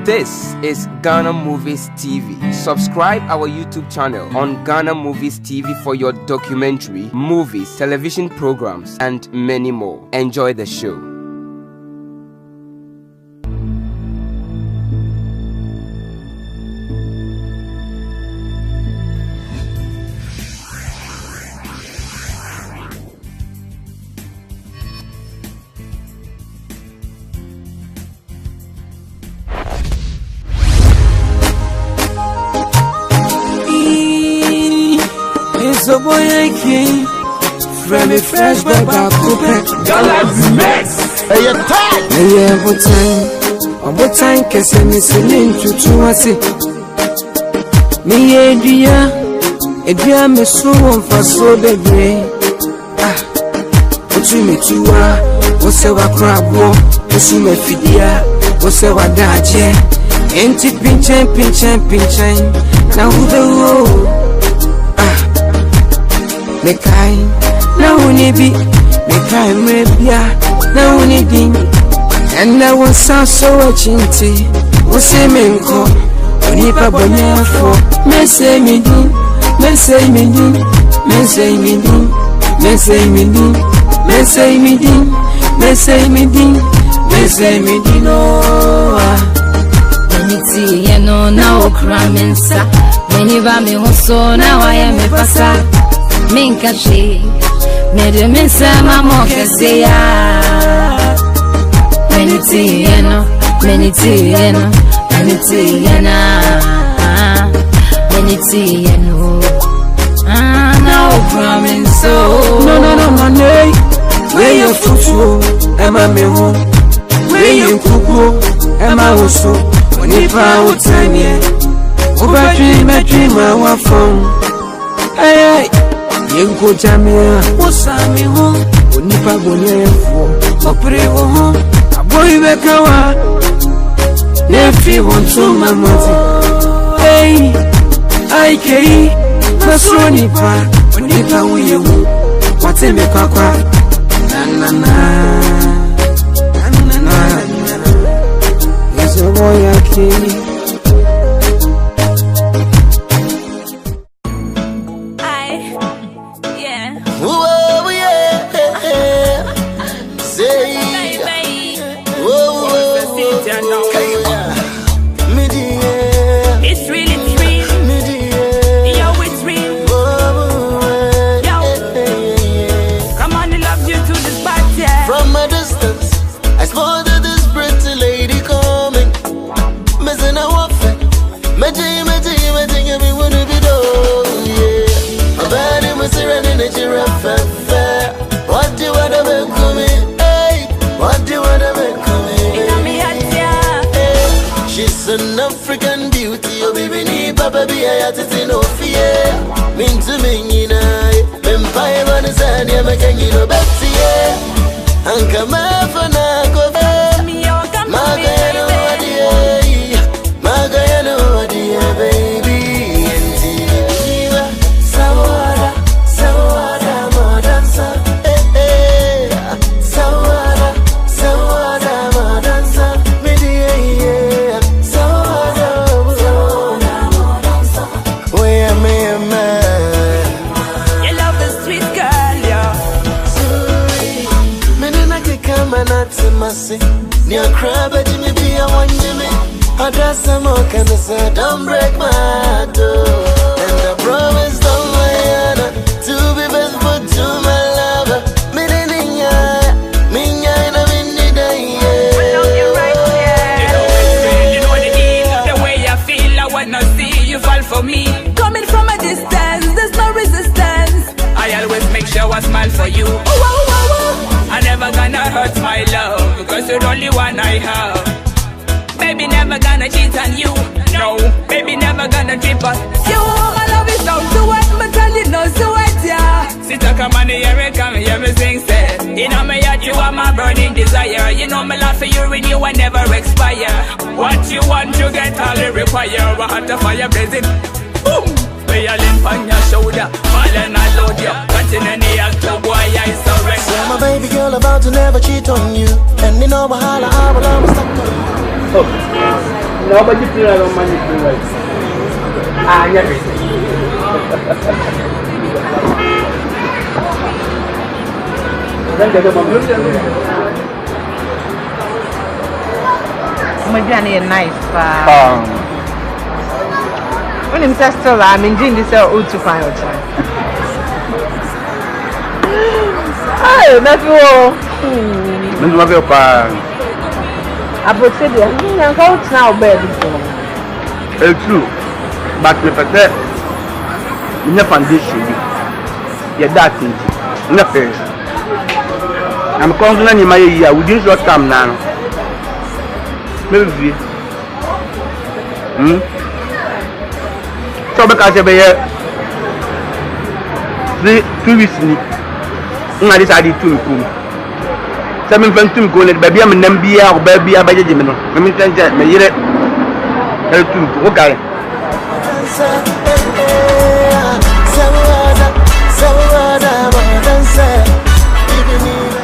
This is Ghana Movies TV. Subscribe our YouTube channel on Ghana Movies TV for your documentary, movies, television programs, and many more. Enjoy the show. So boy I came from a fresh baba coupe. Galaxy Mix. Hey, time. Hey, what time? Cause I'm listening to Tuasi. Me Edia, me so on for so baby. What you me to what's a crab war? What's you me fidia? What's a wadache? Ain't it pinching? Now who the road? Me kind, now we be, me kind, maybe now we need, and I want so chinty. We say me go, we need a bonnet for me say me do, me say me do, me say me do, me say me do, me say me do, me say me do, me say me do. No, anything you know now, cramensa. Whenever me hustle now, I am a passa. Minka she made a miss my mocha say many tea now promise so no where you fufu am I me home where you kuku am I also when you found time over dream I want phone hey Yenko jamia, osami ho, onipa bonefo, opre ho, aboy bekawa, nefi wonto mamati. Hey, aike, masoni pa, onipa uyewu, wate mekakwa, na. Yes, a boy aki. She's an African beauty, oh baby, baby, I had to say no fear. Mean to me, you know, Empire on the side, yeah, make you know better, yeah. And come out for now, go back. Magayano, dear, baby. Near crab, but Jimmy be a one Jimmy. I dress some more kind of say, don't break my heart. And I promise don't my to be best for to my lover. Minya, in a minute, You know the deal, the way I feel, I wanna see you fall for me. Coming from a distance, there's no resistance. I always make sure I smile for you. I never gonna hurt my love, because you're the only one I have. Baby, never gonna cheat on you. No, baby, never gonna trip us. You, my love is down to what, but tell you no, so what, yeah. Sit up, come on, here me sing, say. You know me, you are my burning desire. You know me love for you, renew and never expire. What you want, you get all you require. A hot fire blazing, boom. Be a limp on your shoulder, fall and I load you. Continue the act, boy, I surrender. So my baby girl about to never cheat on you. And you know my holla, I will always stop on you. Nobody feel like money to like. Ah, yeah. Then get them on my journey is nice. When I'm still, I'm enjoying this old to find out. Hey, that's all. I would say, I'm going now, baby. It's true, but if I say, in the foundation, you're that thing. Nothing. I'm confident in my year. We didn't short time now. Maybe. So because you're here, 2 weeks. I decided to come. 7 friends to go. Baby, I'm an MBA or baby. I'm a baby. I'm a baby. Okay.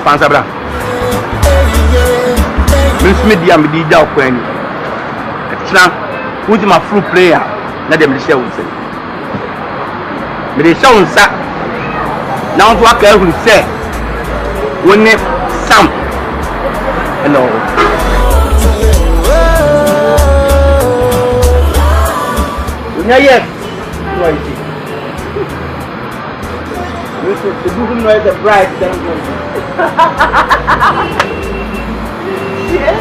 Pansabra. Miss Media, me did that when. Now, who's my fruit player? Let them share with it. But they show us that. Now, what I will say when it some. Hello. Yes. The Google knows the bride. Yes.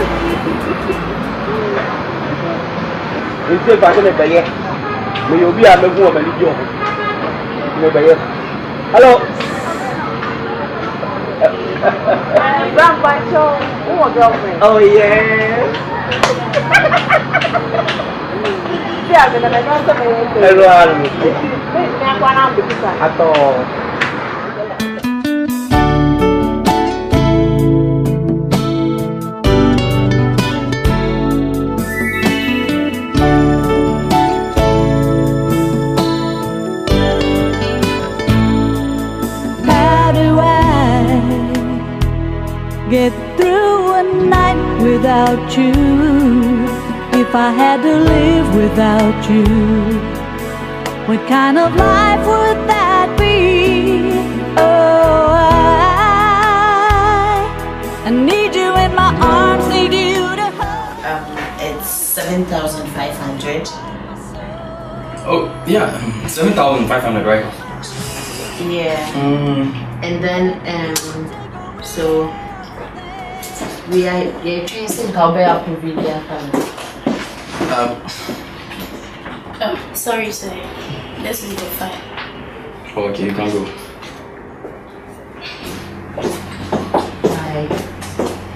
Instead of going to buy it, may you be a woman. Hello. Grandpa, who was girlfriend? Oh yeah. Hello. How do I get through a night without you? If I had to live without you, what kind of life would that be? Oh, I need you in my arms, need you to hold. It's 7,500. Oh, yeah, 7,500, right? Yeah. And then, so we are tracing how we are providing. Sorry, sir. This is the file. Okay, you can go. Like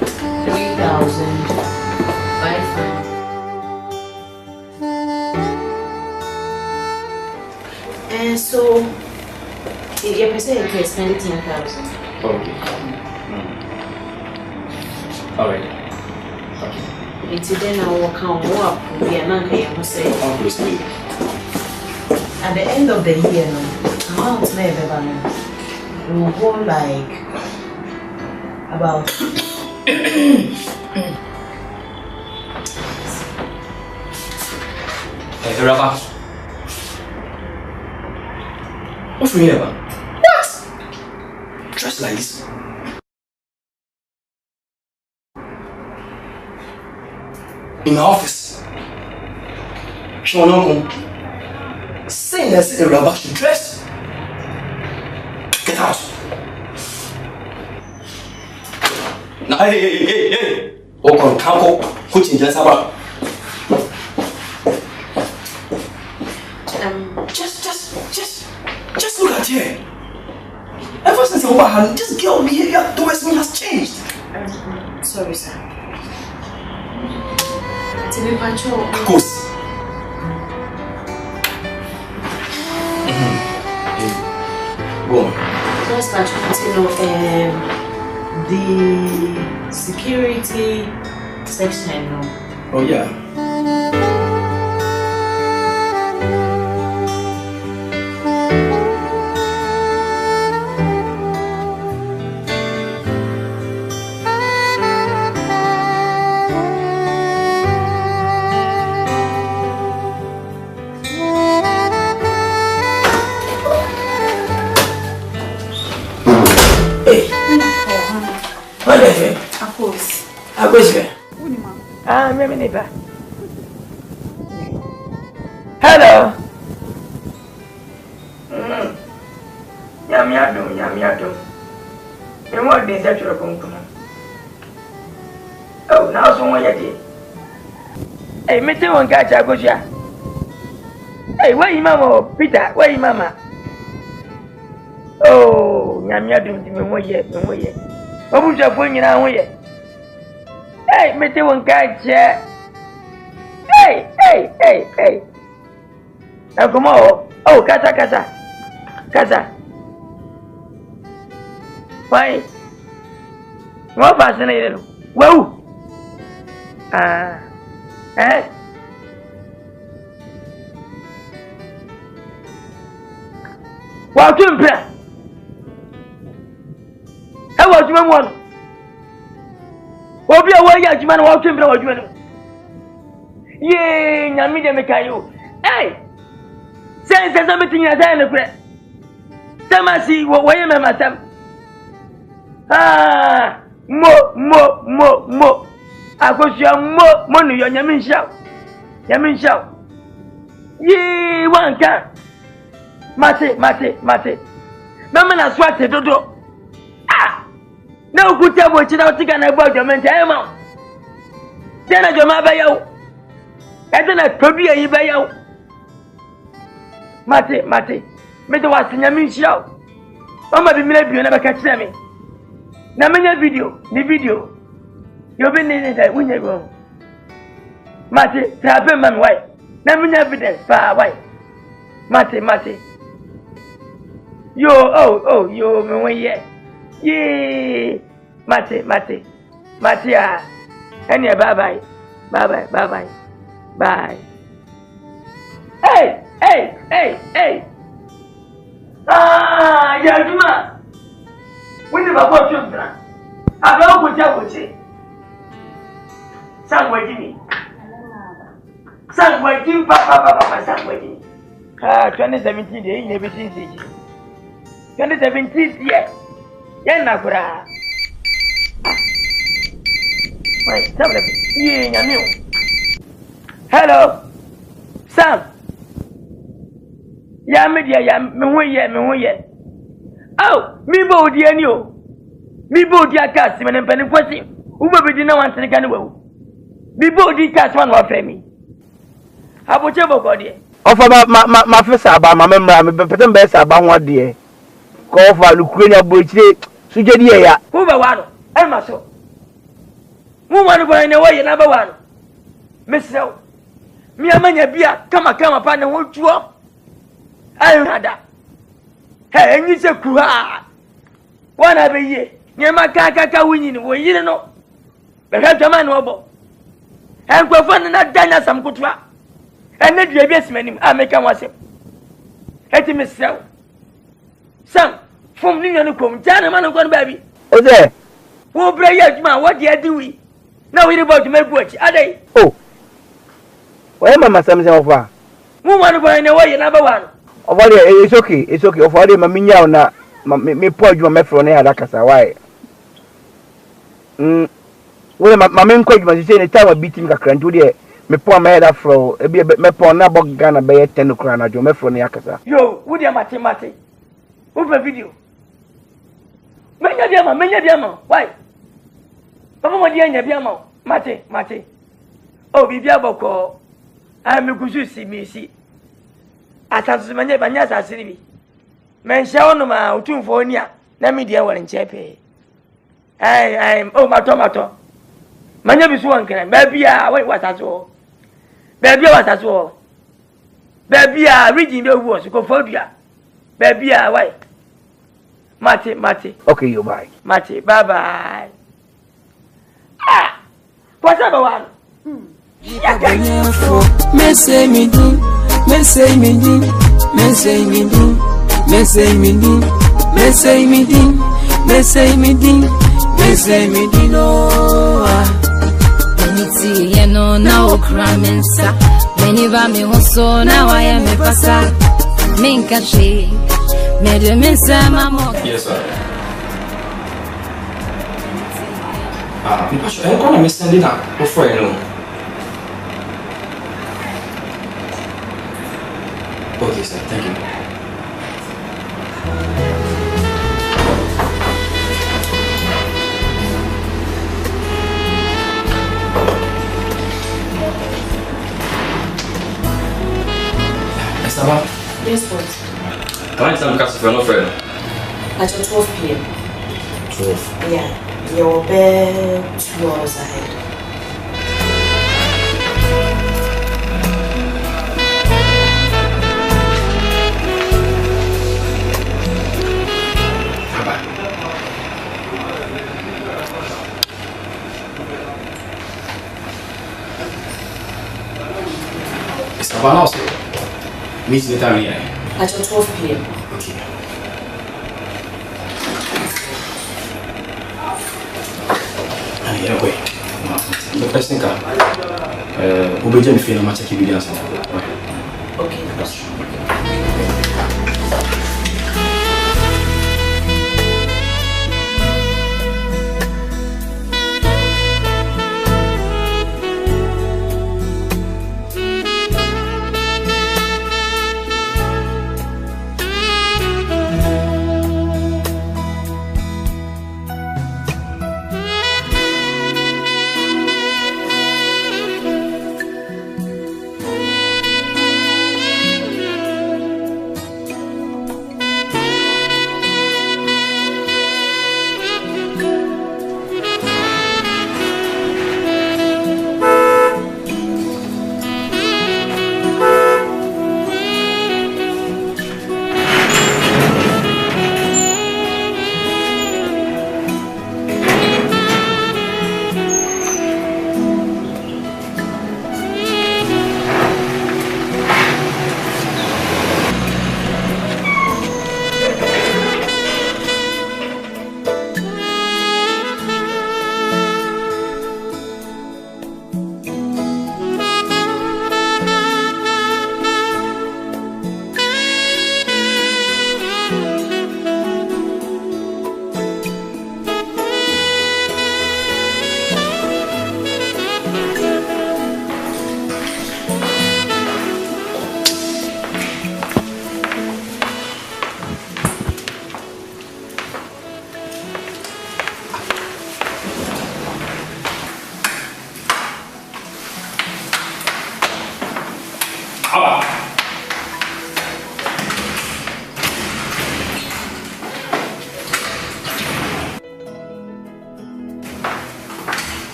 3,500. And so, your person can spend 10,000. Okay. Alright. Okay. It's then I will count up. We are not going to say. At the end of the year, amount maybe will go like about. Hey, Rafa. What's wrong here, man? What? Dressed like this? In my office. She won't know. Saying that Rafa should dress. Get out. Now, hey. Walk on, can't go. Put in just about. Just look at her. Ever since I was her, this girl behavior towards me has changed. Sorry, sir. To be patrol. Of course. Go on. Just patrol, the security section. Oh, yeah. Hello. Yamiado. And what is that you're going to? Oh, now someone yet. Hey, Mr. One catch a good shot. Hey, where you, Mama? Peter, where you, Mama? Oh, Yamiado, no yet. What was your point in our way? Hey, Mr. One catch. Hey. Now come on. Oh, Casa. Why? What fascinated? Whoa! What to play? How was you one? What be a way at you man? What to play? What you want? Yay, Namida Mekayo. Hey! Say something in a dialogue. Tamasi, what am I, madam? Mo. I got your money on Yamin shout. Ye, one can. Mate. Mamma swatted dodo. No good tell what you don't think about your mental amount. Then I do my bayo. And then I probably a bayo. Mate. Made was in Yamin shout. Mama be maybe you never catch me. Na menya video. You been in that when you go. Mate, travel man why? Na menya evidence pa why? Mate. Yo, yo me ye. Ye. Mate. Ah. Any bye. Bye. Hey. Yajuma. We never got children. I don't put up with it. Somewhere, Jimmy. Somewhere, Jim, Papa, somewhere. 2017, they ain't never seen it. 2017, yes. Yanakura. Wait, tell me. Hello, Sam. Me. Oh, me bo di anio. Me bo di akas me nempani kwasi. Uba be di na wan tene kan wo. Me bo di kas wan wa fe mi. Aboche boko de. Ofa ma fesa ba ma memra me pete be sa ba ho de. Ko ofa lukure nya bo chire suje di ya. Uba wa no. E ma so. Mu wan bo ne wo ye na ba wa no. Me sew. Mi amanya bia kama pa ne ho tuo. Ayo nada. Hey, and you say, Kura. One of a year. Near my kaka winning, we you know. But have the man over. And go fun and done some good trap. And let your best man, I make a myself. Let him sell. Some from New York, gentleman, one baby. Oh, there. Who bring out man, what do you do? Now we're about to make watch, are they? Oh, where am I, something over? Who want to go in away another one? It's okay. Of all the Mamina na me point you my friend here like why? Well, my main coach was saying the time of beating a crank to the me poor my head afro, a be me poor na bog Ghana by 10 o'clock. You my friend Yakasa. Yo, would you mate? Over video. Menya diama. Why? Papa dia biama. Mate. Oh, bibia boko. I am going to see me. Asansu manye banya sasiri bi. Mensha onu ma utumfo ni a na me dia wore nchepe. Oh mato. Manya bi so wankran. Ba bia we wasaso. Ba bia wasaso. Ba bia region be wu so ko fodua. Ba bia why? Mate. Okay, you bye. Mate, bye. What's up one? Me say me din. Oh, Beniti yeno na okramensa. Whenever me hoso na wa ya me pasa. Minka she. Me de mensa mamo. Yes, sir. Because I'm going to miss Sandina before you know. Okay, sir. Thank you. Estaba? Yes, boss. Can I tell Cassie for no friend? At 12 p.m. 12? Yeah. You'll be 2 hours ahead. Estaba also. Meet the time here. At 12 p.m. Okay. Yeah, wait. The person can. We'll be feeling much like you. Okay.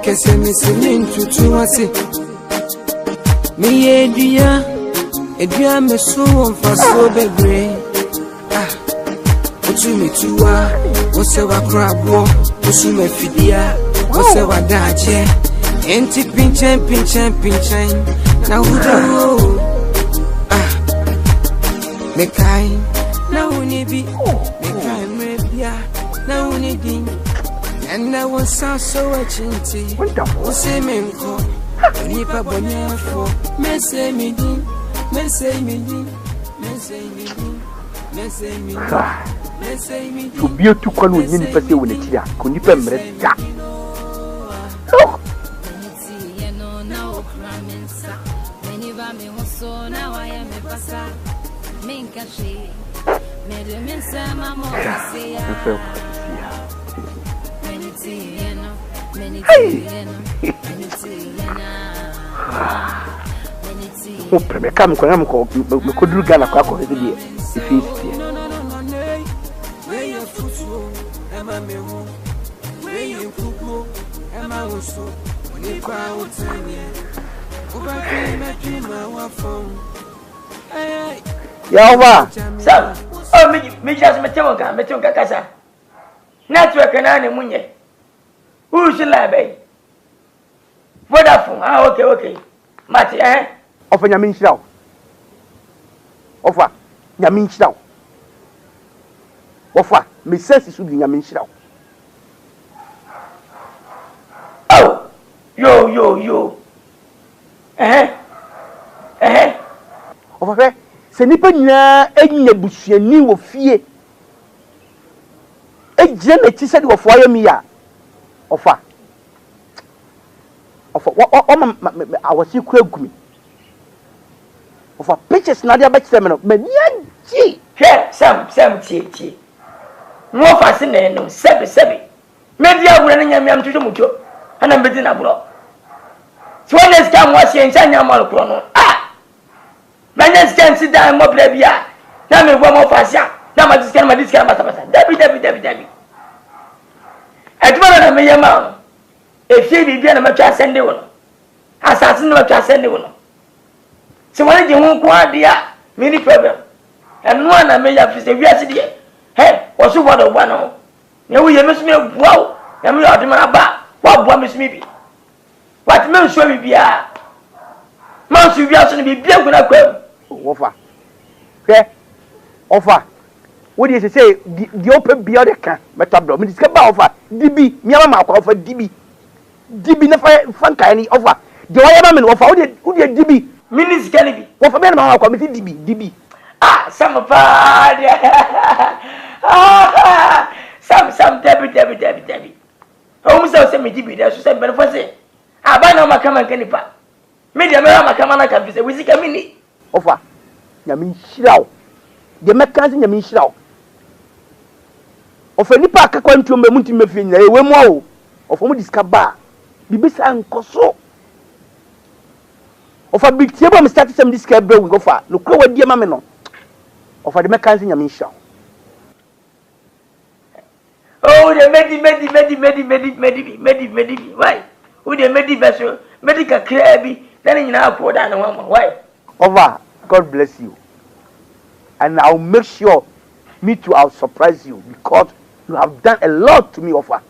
Kese misimin tutu wasi mi edua mesu won faso bebre otu metuwa wose wa krabo osu mefidia wose wa daje enti pinchen na hudo mekai na unibi mekai mrebia na unidi. And I want so chinty. What's a menko? Nipa bonyafo. Mese midi. To be a 2 kwanu nyini pese wo netia. Ko nipa mre da. Ope me come kwa mko me koduru Ghana kwa ko hede die EFIE ya over Sam oh me just metonga kasa network na ne munye who should lie Vodafone okay Mati ofa nyame nhyira ofa nyame nhyira ofa me sense su bi nyame nhyira oh yo ofa fe se nipa nyina enya busuani wo fie ejire na ti se de wo fo ayami ya ofa awasi ku agumi ofa pictures na dia ba kire me no me nyanji he sam tie no fa se na no sebi me dia wura na nyame tutu muto ana mbedi na bro so when is come was yen chanya mal kro no manya scan sit down mo bla bia na me bo mo fa sia na ma discan bata dabi aduma na me yema EFIE bibia na matwa sende wo no asase na matwa sende wo no se wale je hu kwa dia mini problem enu na me ya fise wiase die he wo so bodo gba no ne wo ye mesumi buawo na me odima ba wa bua mesumi bi wat me nso bibia man su wiase ne bibia guna kwam wofa ke ofa wo di say di open bia de kan metablo me diska ba ofa dibi miama ma kwa ofa dibi na fan kan ni ofa de wa yaba me ofa wo di dibi minis kan bi ofa be na ma kwa me dibi sam pa sam debi o mu say me dibi da so say be for say aba na makama kan nipa me de me makama na kan fi say wizika mini ofa nyame nhyirawo de mekanse nyame nhyirawo ofa nipa akakwa ntuom be munti mefie nyina ewe mu awo ofa mu diska ba bibisa nkoso ofa bitie bo me start sem diska bre wi ofa no kro wadie ma me no ofa de mekanse nyame nhyirawo oh de medi why who de medi beso medical care bi na nyina akwo da na why over God bless you and I'll make sure me too I'll surprise you because you have done a lot to me offer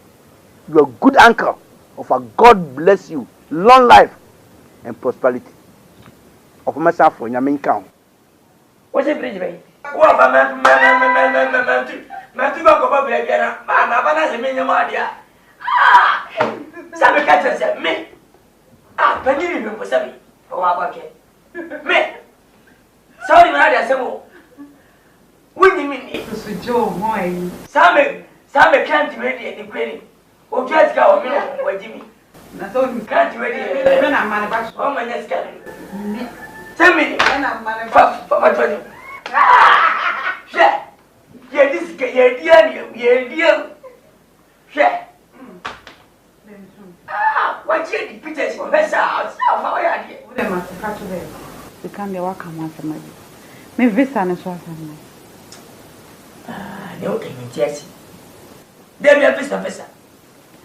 you're a good uncle offer God bless you long life and prosperity offer myself for your main count what's it bridge bay what man to go back again mama bana se me nyama dia sabe ka tse me panyi ni mpo sabe o abake me sorry na dia se mo wini mini so jo moy sabe can't ready the query o just ka o mi no wajimi na so can't ready me na mane ba o manya ska me tell me na mane ba fa ma toni ye this ye dia she what you the pictures for her house how are you wo dem aka to there we can be waka ma samadi me visa na so asamma ne o kan tiasi dem ya visa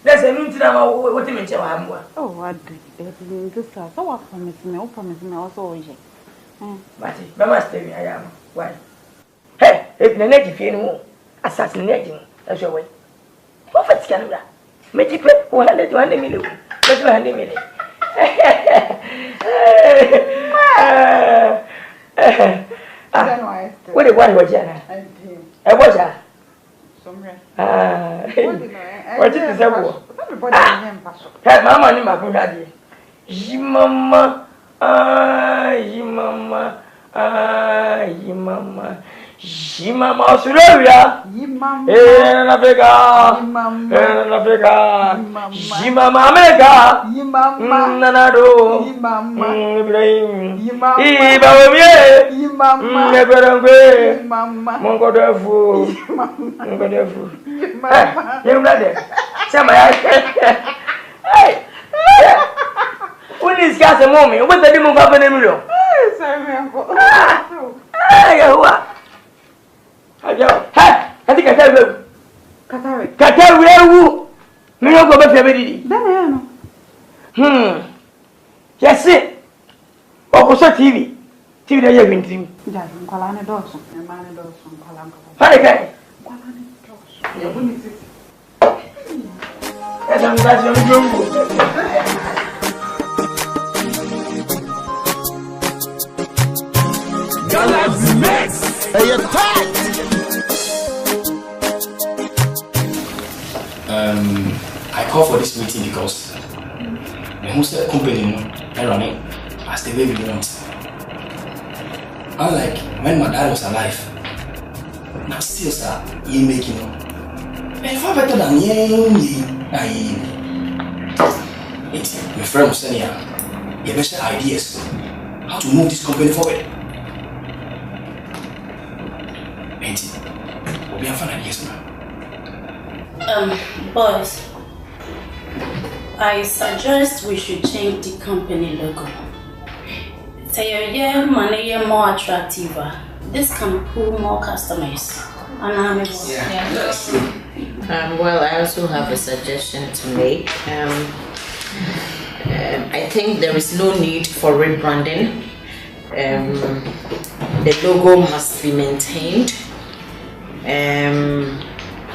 there's a new thing about what you mention amwa oh what the visa so what promise me also oje Mati, mama stay me I am. Why? Hey, if the next fee no assassinating, that's your way. What can that? Make it 100 million. Let's 100 million. What the one was Jana? I was a somewhere. What is the devil? Hey, Mamma, in my good Mama. Mama Australia. Africa. Mama America. Nanado. Ibrahim. Mongo defu. Sama ya. Hey. What is gas a moment? What the demo papa name yo? Hey, what? Ajo. Hey, I think I tell you. Kata wewu. Me no go be febedi. Dan no. Yes. Okoso TV. TV da ye wintim. Ja, nkwala ne doso. E ma ne doso nkwala nkwala. Hai kai. Nkwala ne doso. Ya buni sisi. Esa mbazi mjongo. Galaxy Mix. Hey, tight. I call for this meeting because the wholesale company I run it as the way we want. Unlike when my dad was alive, now still sir, he making it. And far better than it's my friend was saying he has ideas how to move this company forward. And we'll be having ideas now. Boys, I suggest we should change the company logo. Say your money more attractive. This can pull more customers. And that's true. Well, I also have a suggestion to make. I think there is no need for rebranding. The logo must be maintained.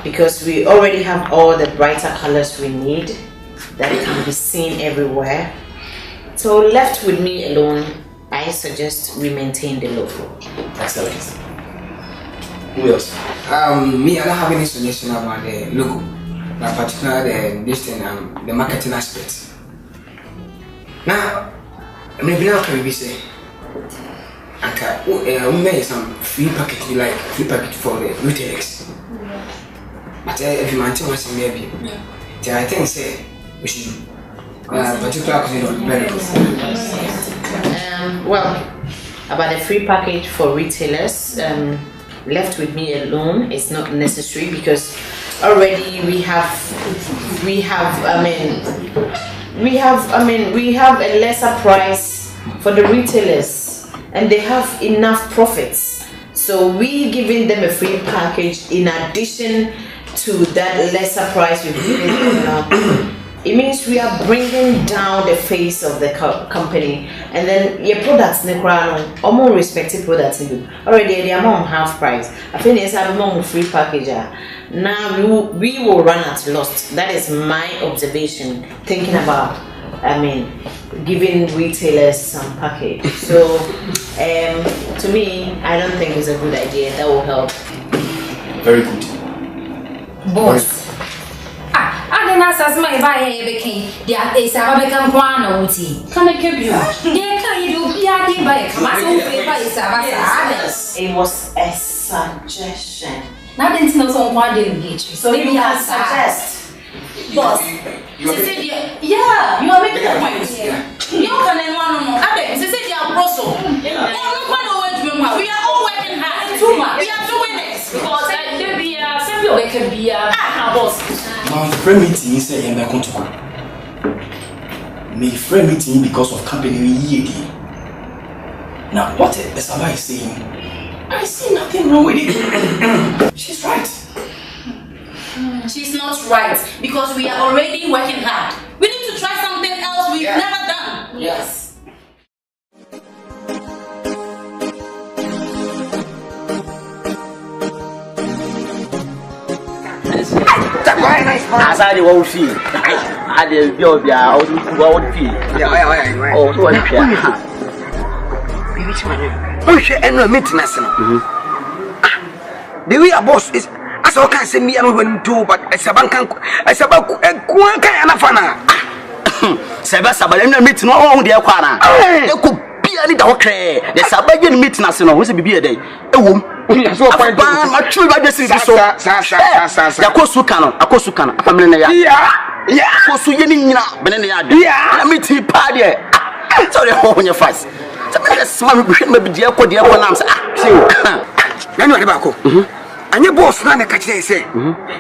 Because we already have all the brighter colors we need that can be seen everywhere. So left with me alone, I suggest we maintain the logo. Excellent. Who else? Me, I don't have any suggestion about the logo, but particularly the marketing aspect. Now, maybe now can we say, we made some free package, like free package for the retailers. But if you maintain what's in maybe, I think say we should particularly very good. Well, about the free package for retailers, left with me alone is not necessary because already we have a lesser price for the retailers and they have enough profits. So we giving them a free package in addition to that lesser price we've given them. It means we are bringing down the face of the company, and then your products, or more respected products, already they are more half price. I think it's a more free package. Now we will run at loss. That is my observation. Thinking about, giving retailers some package. So, to me, I don't think it's a good idea. That will help. Very good. Boss. I don't know as my buy a baking. There is a become one or tea. Can I keep you? Can you be a day by It was a suggestion. Nothing to know someone didn't get you. So maybe I suggest. Boss, you are making a point. You can one more. I said you are also. We are all working hard. Too much. We are doing this because we can be a boss. My friend meeting said I'm going to go. My friend meeting because of company we now what the Saba is saying, I see nothing wrong with it. She's right. She's not right because we are already working hard. We need to try something else we've never done. Yes. As I won't see, I did your fee. Oh, so I'm the way a boss is, as I can say, me and women too, but as a bank, as a bank, and a fana. Sabasa, but I'm meeting all the Aquana. You could be a little okay. The Sabayan meeting us, and was a baby a day. A woman. So I ban my children. This is so. Akosukana, family. Yeah, Kosuyanina, Benania, yeah, meeting party. Sorry, on your face. Some small maybe dear, dear, one answer. Then what about Anya boss na catch say.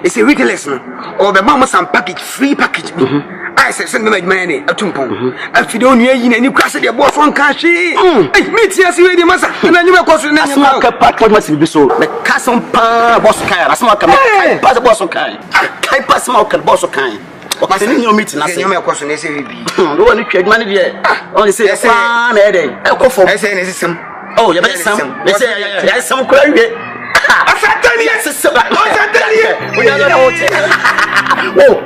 It's a ridiculous no. Or the mama some package, free package. I said send me money atumpon. If you don't hear you any crash the boss on cash. Hey, meet here see the massa. And then you will cost na small pack what must be so. The castle pa boss kai. I small kai. Pass the boss kai. Kai pass small boss kai. But in your meeting I say you make question say we be. Don't want to trade money there. Only say one day. I go for. I say this some. Oh, you better some. They say yeah some query. Asantani aseseba. Asantani. We are not out. Oh.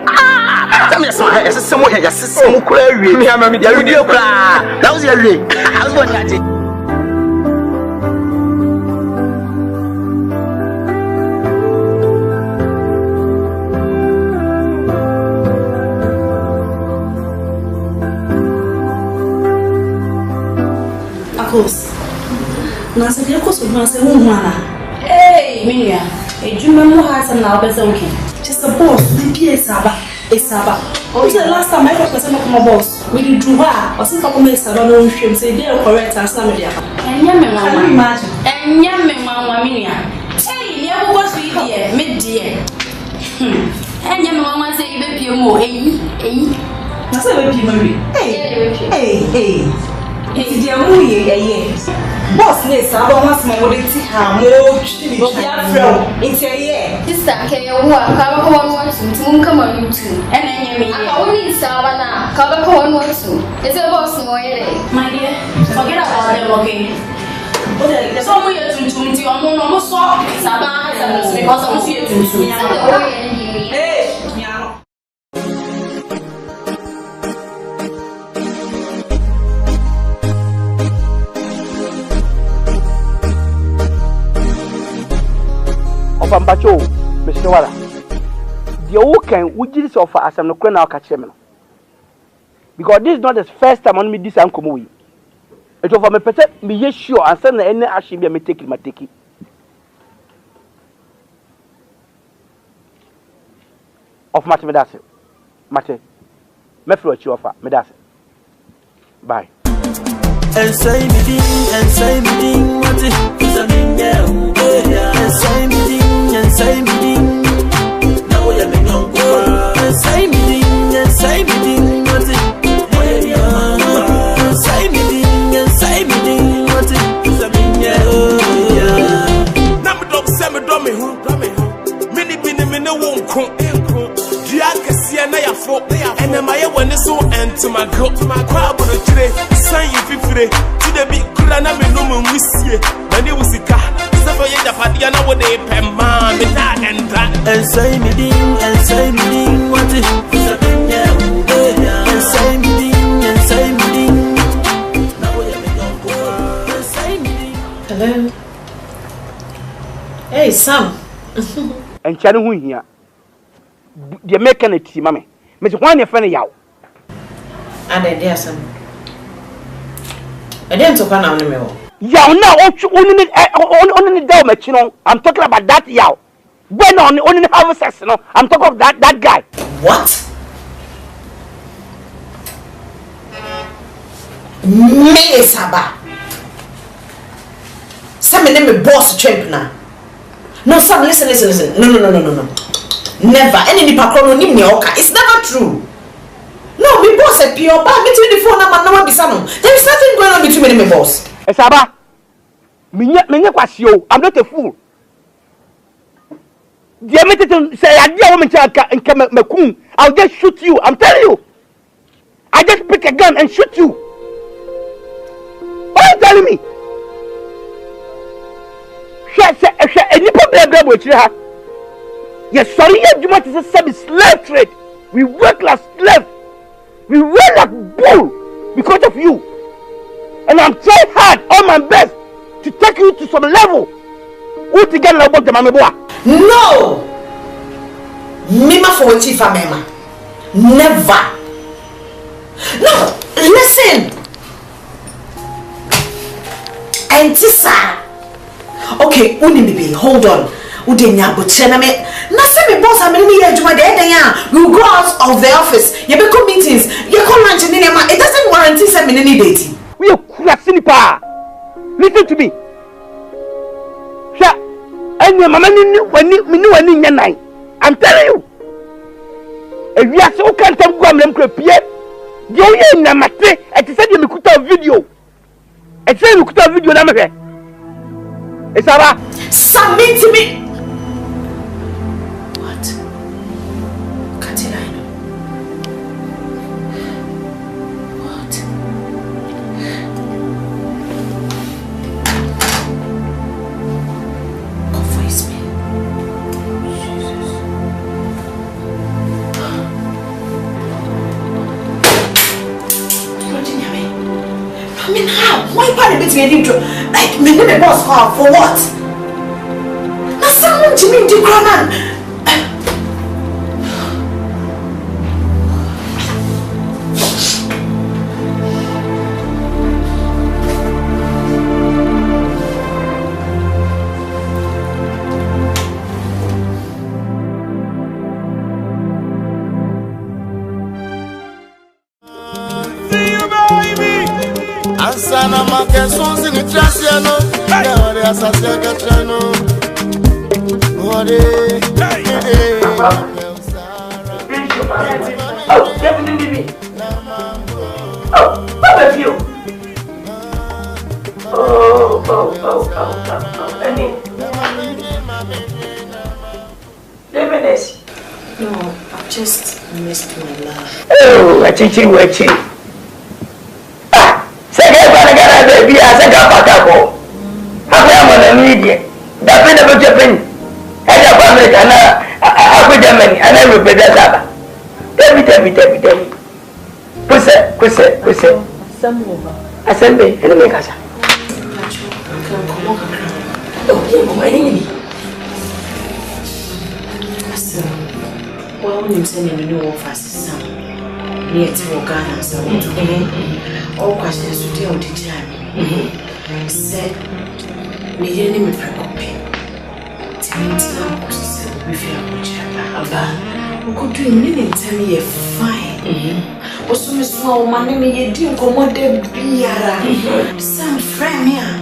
Tell me some. Asesemo here. Asesemo query. Me am me dey video kra. That was your way. I was going that. Of course. Na se dia koso ma se hu ana. Hey, Minya. Ejuma mu ha se na obese okay. Just a boss, the Esaba. Oh, the last time I was my boss. We did do her. Or since I come to no shame say they are correct and some media. And yammy mamma imagine. And yammy mamma Minya. Hey, never was we dear, mid dear. And yammy mamma say even pure more. That's a baby Marie. Hey. It's the movie, boss, yes, I don't want my mobility. How much? It's a year. This time, can you walk? Cover one to come on YouTube. And then you I only Savannah. Cover one wants to. It's a boss, my dear. Forget about them, okay? So we are to almost saw Savannah because I'm here to. Hey, Pambacho, Mr. Wala. The Okan would just offer as I'm not going to catch him. Because this is not the first time on me this I'm coming. It was for me protect me, yes, sure, and send any action be me take it. Of Mate Medase. Mate, me float you offer, Medase. Bye. And say me ding, what is a ding, and say me ding. Say me ding, now we are being young. Say me ding, what's it? Say me ding, what's it? It's a bing, yeah. Number dog, semi dummy, who? Many been won't come. Diaka Siena, and then my when it's so and to my girl, to my crowd, but today, sign you 50 to the big Kurana, no one we see it. When it was a car. And say me ding, what it is a thing, yeah. And say me ding, now we have say me ding. Hello. Hey, Sam. And Channel who here? The mechanic, mammy. Mr. One, your friend, yow. And then there's some. I didn't talk on the mail. Yow now, only the damage, you know. I'm talking about that yow. When only have sex, you know. I'm talking of that guy. What? Me Saba. Some name a boss champ now. No, Sam, listen. No. Never. Any pakro ni oka. It's never true. No, me boss a pure but between the phone number no bisano. There is nothing going on between me boss. Saba. Menye kwasio. I'm not a fool. The ability say I dear woman nka I'll just shoot you. I'm telling you. I just pick a gun and shoot you. What are you telling me? Any problem with you? Yes, sorry, you want to say slave trade. We work like slave. We work like bull because of you. And I'm trying hard, all my best, to take you to some level. Who to get about the mameboa? No! Mima for what chief mema. Never. No, listen. Antisa. Okay, Unibi, hold on. Udenya butchena me. Na say me boss am me here juma dey ya. We go out of the office. You be come meetings. You come lunch in nema. It doesn't guarantee say me need dating. We are pa. Listen to me. And your mamma knew when in your night. I'm telling you. If you are so can't come and prepare, you ain't a matter. I said you could have video. I said you could have video. It's about submit to me. What? Katina. What? God voice me. Jesus. I mean, how? Why can't it be to like me the boss for what? Now someone to me the ground. Sana makesons in the trasiano, the asasaka chano. What oh, definitely. Oh, what of you? Oh, Annie. No, I've just missed my love. Oh, I think you were cheap. Baby, I said, I'm on the media. That been about Japan. I have America, I put them in, and I will be that. Tell me. Pussy. Some over. I send me, and make us. Oh, my enemy. Well, when you send me new offers, some near to Ghana, so all questions to deal with the time. Said, me any me preoccupy. Timothy, we feel much about. We could do a minute time you're fine. Also, Miss Small, my name is Dim Commode Biara. Some friend here.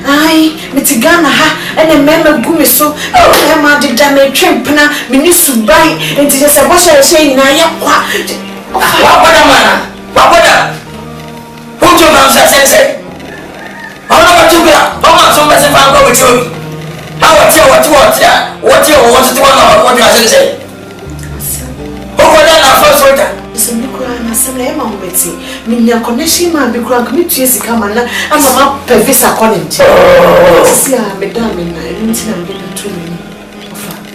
Aye, Mitigana, and a member Gumi so. Oh, I'm a damn tramp now. Minister buy and just a wash I say, Naya. What? Who took us a sense? How about you? How much so much if I go with you? How about you? What you want to what you say? Who was that first order? So, Nicola, some lemon with me. Minya connection man be crank me to his come and I'm a pevisa calling. See, I'm a damn in my room and get it to me.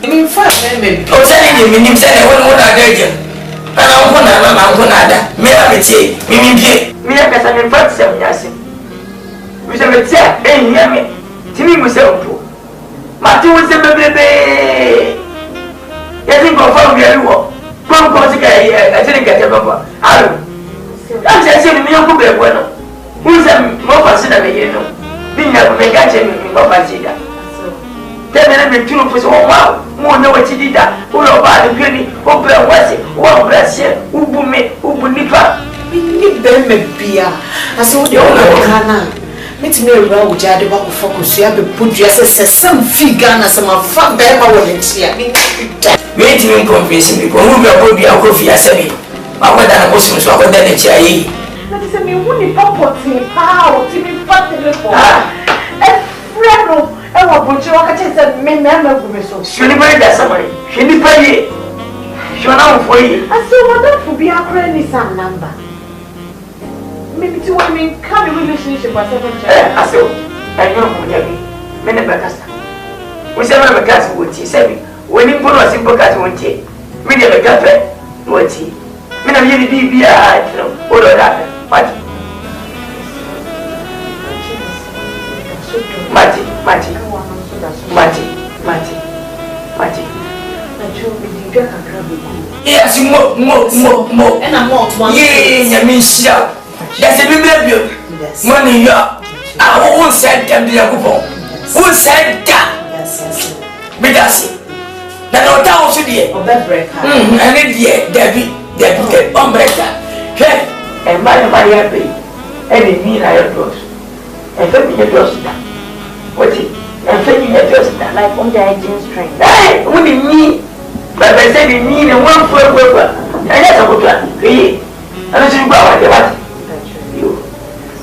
I mean, first, I may be telling you, meaning, say, I won't get you. And I'm going to me, I say, me, I guess I'm in fact 7 years. We shall say, hey, hear me. Timmy was so poor. Martin was a baby. Yes, you go from very well. Come, I didn't get a papa. I'm saying, me, Uncle Bueno. Who's a more considerable, you know? Being a megachim in Bobazida. Then I two for so wow. More know what you did that. Who know about the penny, who was it, one bless you, who boom me, who would nipa. We need them a beer. I saw the owner. Meet me around with Jade Baku Focus. You have to put yourself some figure and some fat bear volunteer. Wait to me convincing me. Who will be a coffee as a me? I went down a Muslim so I got the chair. That is a me wooden papa to me. How to me fat telephone. A friend of our butcher, I can say, men never will be so. She never does somebody. She never pay. She went out for you. I said, what that would be a cranny some number. Maybe to women can be relationship with 7 children. I said, I know who you are. Many backers. We said, I'm a cat with you. Say, when you put a simple cat, won't you? We never got it. Won't you? Men are really be all of that. Mati. Yes, more. And I'm not one. Yeah, I mean, sure. That's a baby. Money, I won't send them to your coupon. Who said that? Yes. Because now, that was the and it, Debbie, umbrella. Okay, and my happy. And it mean I have close. And let me get close. What is it? and then you just like on the engine string. Hey, what do you mean? But I said you need a one for a and that's a good plan. Hey, I don't think about it. You.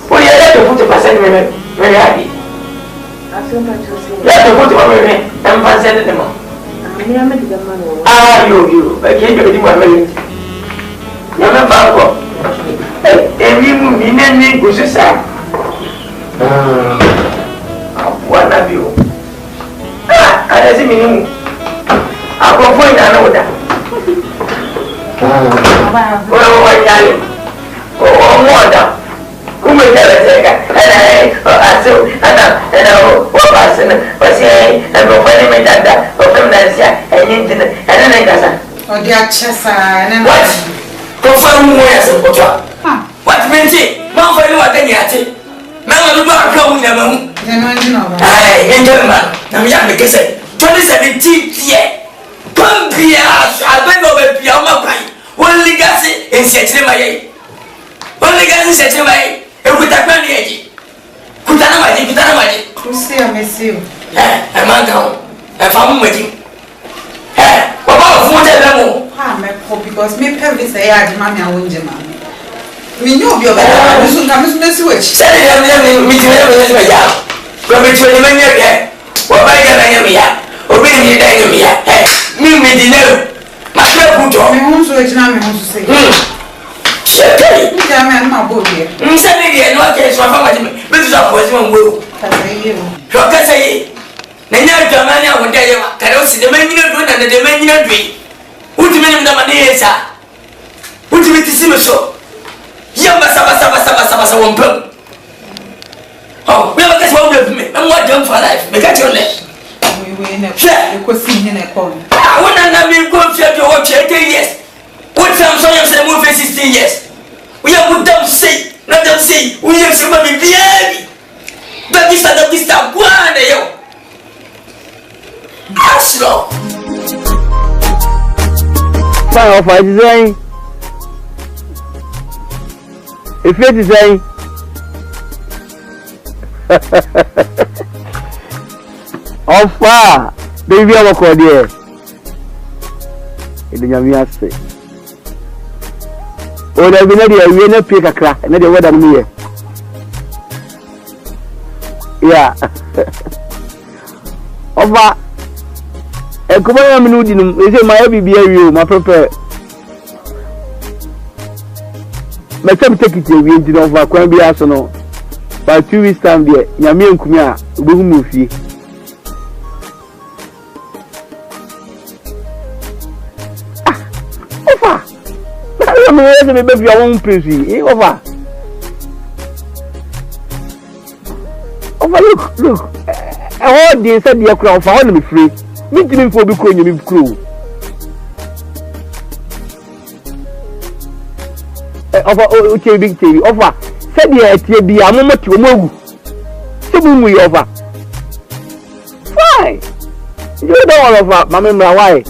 Well, you have to put a percent very happy. I feel like you're saying. You have to put over me and percent them all. Ah, you. I can't do it. You're not bad. Hey, you need to go to one of you. I see me. I'll go for another. Oh, more. Who may tell us? And what person was saying, and go for him that, or feminine, and then I got or their chest, and what? Confirm where what means it? Not for you at the man, you are going among I gentlemen, I'm young because 2017 year. Come here, I'll beg over Piama Pine. One legacy in setting my age. One legacy setting my age. And with a penny age. Kutanamaji. Who say I miss you? A man down. A family wedding. What about 40 level? Because me parents say I had mammy and windy mammy. We know you're better. You come to the switch. Say, I'm meeting my yard. Come to the menu again. What by the enemy? Or really the enemy? Me, my put on. My home switch now, me home to say. Okay. I'm not good here. Suddenly, no case for family. This is a person will. Rocker say, Nana Germania would tell you, can you see the menu and the menu tree? Would you mean the money, sir? Would you mean to see me so? Yamba Saba won't pump. Oh, we have a guess one of me. I'm not done for life. Make at your leg. You could see in a corner. I want to have been going to watch 80 years. What time so you say move 16 years? We have put them say, not them say, we have some of the baby. But this is the one, yo. Aslo. Fine, of my design. If it is saying, how far, baby, I'm a cordial. It is a oh, there will be a pick a crack, and the weather me. Yeah. Over a common minute, is it my heavy beer, my proper? My time take it away into over Quambi Arsenal. By 2 weeks time, dear, Yami and Kumia, we will move you. I'm going to be your own prison. Over. Look. All the said the crowd for all me free. Meet me for be cool, you be crew. Over, okay, big TV. Over. Said the be a moment to move. So we over. Fine. You don't want to mamma, my wife.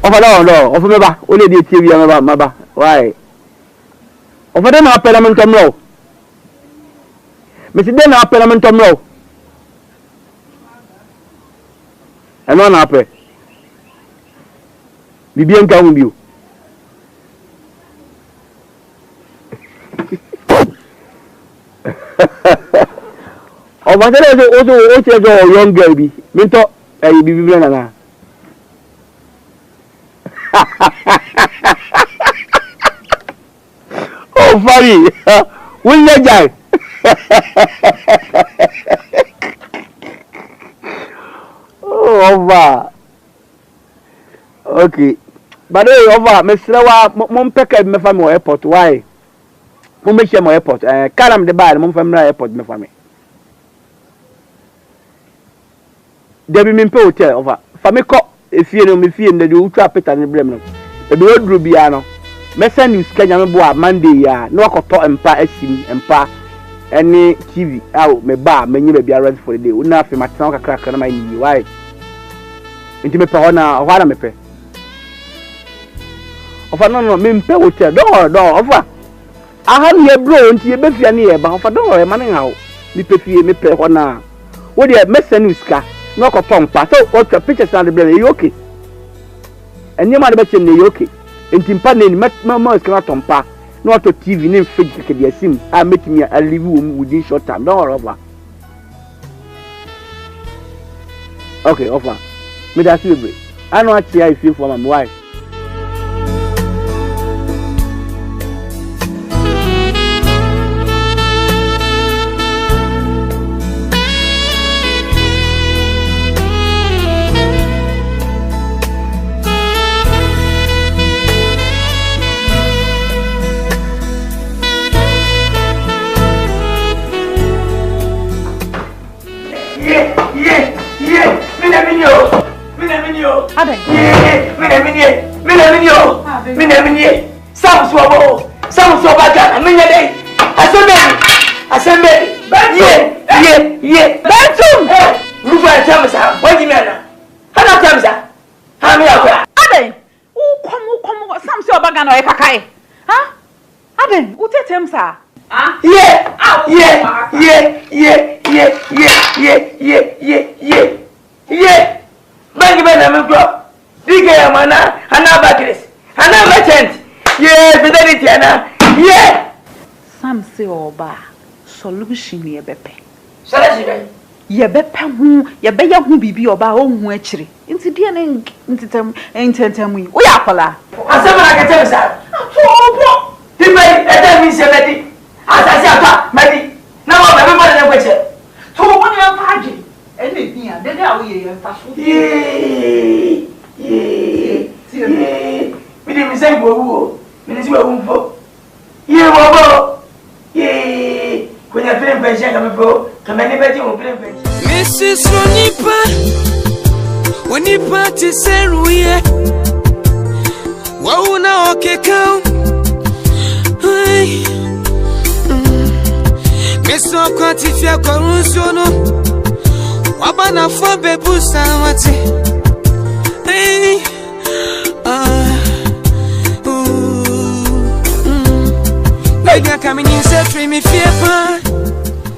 Over no, over me only the TV maba. Why? Over them our parliament tomorrow. Mr. Den our parliament tomorrow. And one happy. Bibi enka with you. Over there also young girl be. Minto bibi na. Oh, funny. Will you die? Oh, over. Okay. But over, Mr. Mom Pecker, my family airport. Why? Who makes your airport? Caram the bar, Mom family airport, my family. There be Mimpo hotel over. Famiko. If you know me, and you trap it and blame them. The road Rubiano. Messan news Kenya boy Monday ya. No koto empa esim empa any TV out me bar me be arranged for the day. Una fi matna ka crack na my ni why. Inti me pa na hwana me pe. Ofa no me mpe hotel. Don't offer. ahan ye bro nti ye befia ne ye ba fa don o ma ne ha o mi pefie mi pe ho na wo de mesenu ska no ko tompa so o twa pictures na de ble ye okay enya ma de be chem ne ye okay nti mpa ne ni ma ska na tompa no to TV ne fridge keke de asim a metimi a live within short time don't worry over okay offer me da celebrate I know what I feel for my wife. Aden. Mine. Sam so baga. Mine dey. Asembe. Ye. Bentum. Rufa chamsa. Wadi mena. Hana chamsa. Ha me akwa. Aden. Kom. Sam so baga na e kakai. Ha? Aden, utetem sa. Ah? Yeah. Bangi bana mko. Dike ya mana hana bakres. Hana merchant. Yeah, fidelity ana. Yeah. Sam se oba solution ye bepe. Solution. Ye bepe hu, ye be ya hu bibi oba o hu akire. Nti die ne ntentem yi. Wo ya kola. Asema na ketem sa. So obo. Tipe eda mi se medi. Asasi ata medi. Na mo be mo na kweche. So obo ni afaji. Ene bia dede awo ye yemfa so. Mini mi say wo. Mini si wo mfo. Ye wo bo. Kwenye film pension kama bro. Kama ni beti mo film pension. Mrs. Onipa tiseruye. Wa una okeka. Ai. Meso kwatifia kwa runsono. Wabana fo bebu samati. Hey, Lega coming in set free me fear pa.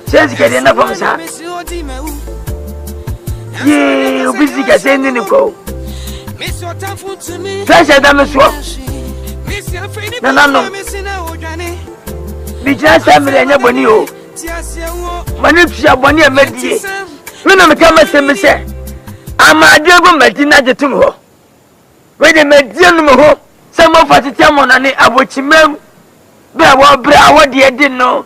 Says get enough of sa. Yeah, busy get sending the go. Fresh Adam so. No. Be just a million boni o. Manipsia boni a medie. Me na me kama se say amade go medina jetum ho we de medie no ho se mo fatete amona ne abochimam be awo bre awo de din no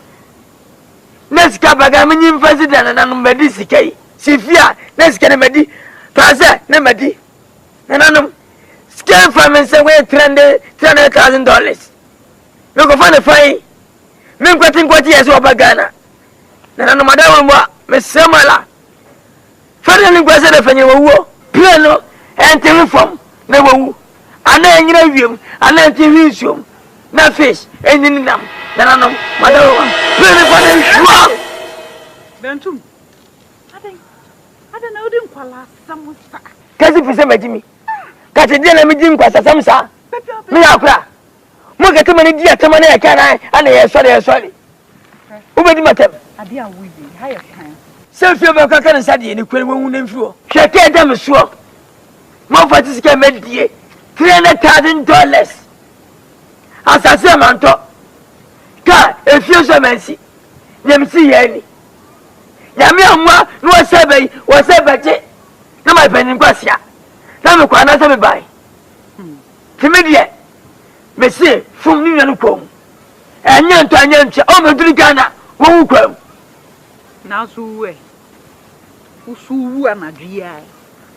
neska baga me nyim president na no medi sikai sifia neska ne medi taze ne medi nananum scale from me say we $300,000 we go find a fine me kwati yeso obagana nananum madawo mo me semala Ferdinand Gwase de fenye wo piano enter from na wo ana enyina wiem ana enter isuom na fish enyini nam na no madawo piano fane shwa Bentum Aden na odin kwala samusa kasi fise majimi kati dia na mijim kwa sasamsa me akura mo gete mani dia tema na ya kana ana ye sori ubedi matem ade a wo yi ha ye kan Selfie be ka kan sade ni kwere won na mfiro hwete dem so mo fati sika medie $300,000 asase manto ka efie so mansi nyamsi yani nyame amwa no wasebeje na my penin kwasia na me kwa na se me bai timedie me se fum ni nyanu kom anya nche o meduri Ghana wo kwam na suwe usuwu anadria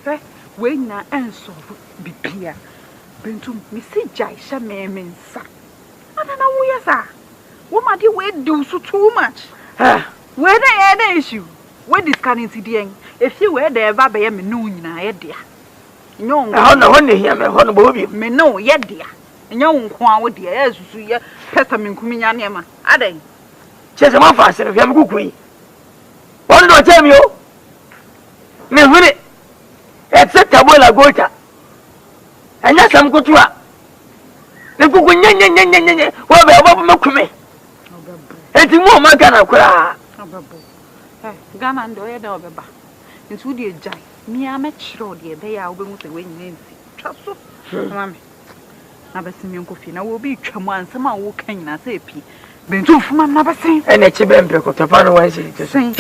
fe we na enso bibia Bentum mi si jai sha mensa ana na wo yesa wo ma di we do so too much we na issue we discanning tidien if you we there ba be me no nyina ye dia nyo ho ne hia me ho no bo bi me no ye dia nyo nko a wo dia ye susu ye pesa me nkumi nya ne ma adan chese ma fa sere fiam kukui wonu do tell me o me hune except tabola gota anya sam kutua ne kuku nyenyenyenyenye wo be obo makume Eba Ghana kura. Ababo. Ghana ndo ye da obeba. Nti di ejai. Mi a mechiro de be ya obehu se we nyensi. Twaso. Mama. Na besimi nkofi na wo bi twam ansem a wo kan na se epi. Bentu fuma na besen. Ene chibe mpe ko tofa no wan se te so. He.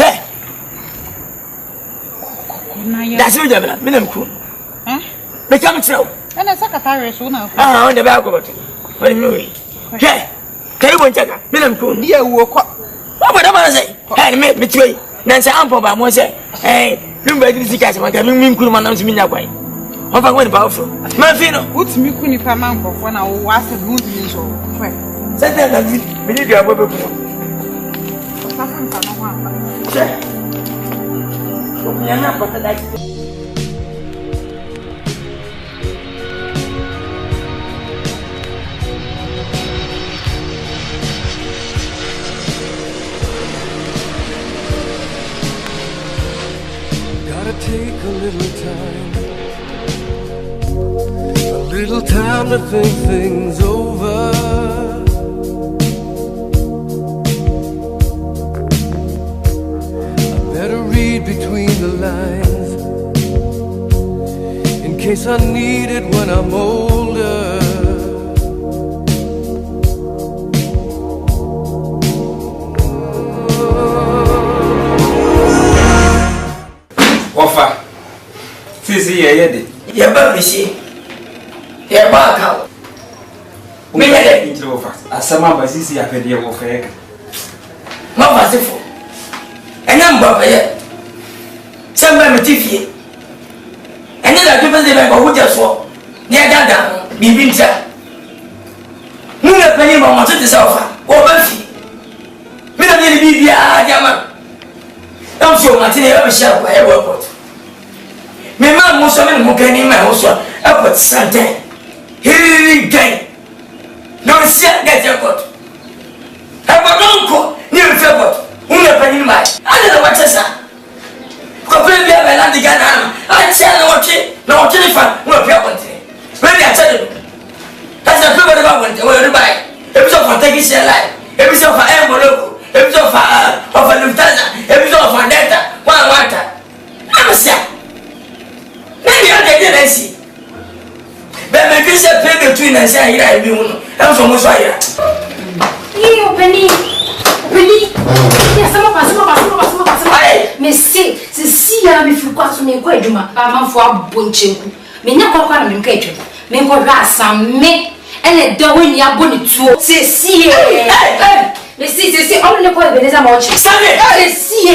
That's me jabla. Me nam ku. Me kam chiro. Ene sakata reso na ku. On the back of it. What me we. He. Kai bon chaka. Me nam ku. Di ewo kwa. What would I say? Hey, me twi. Nancy ampo ba mo say. Hey, lumba di sika se maka min kuru manam se minya kwai. Ofa when powerful. Man fino. Utimi ku ni pa man kofo na wo ase no utimi so. Kwe. Sasa na vi. Me ni dia bobe ku. Sasa nka no ho amba. Che. Ko nya na pata dai. Take a little time to think things over. I better read between the lines in case I need it when I'm older. Offer. Sisi yede. Ya ba bishi. Ya ba ka. Me yede Intro offer. Asama ba sisi ya pedi wo fe. Ma ba sefo. Enya mba ba ye. Samba metifie. Enya da pepe de ba ho so. Ni agada bibi ntia. Mu na panyi ba mo tete sa offer. Wo ba fi. Me na ni bibi a jama. I'm sure Martin ever shall by airport. My man was a man who can in my house up at Sunday. He gain. No, set that airport. I have an uncle near the airport. Who never in my. I don't know what to say. Completely have a land again. I tell you what you know, telephone, no country. Maybe I tell you. That's a people about when they were by. Episode for taking share life. Episode for envelope. Episode of a Lufthansa, episode of a Delta, one water. I'm a sad. Maybe I didn't see. But my kids are playing between and say, I be one. I'm from Mosaya. You, Penny. Yes, some of us. Miss see, I'm if you got to me quite do my mamma for a bunch. Me never call him catcher. Me for some me and a doing your bonnet too. See, see, only the boy is a watch. See,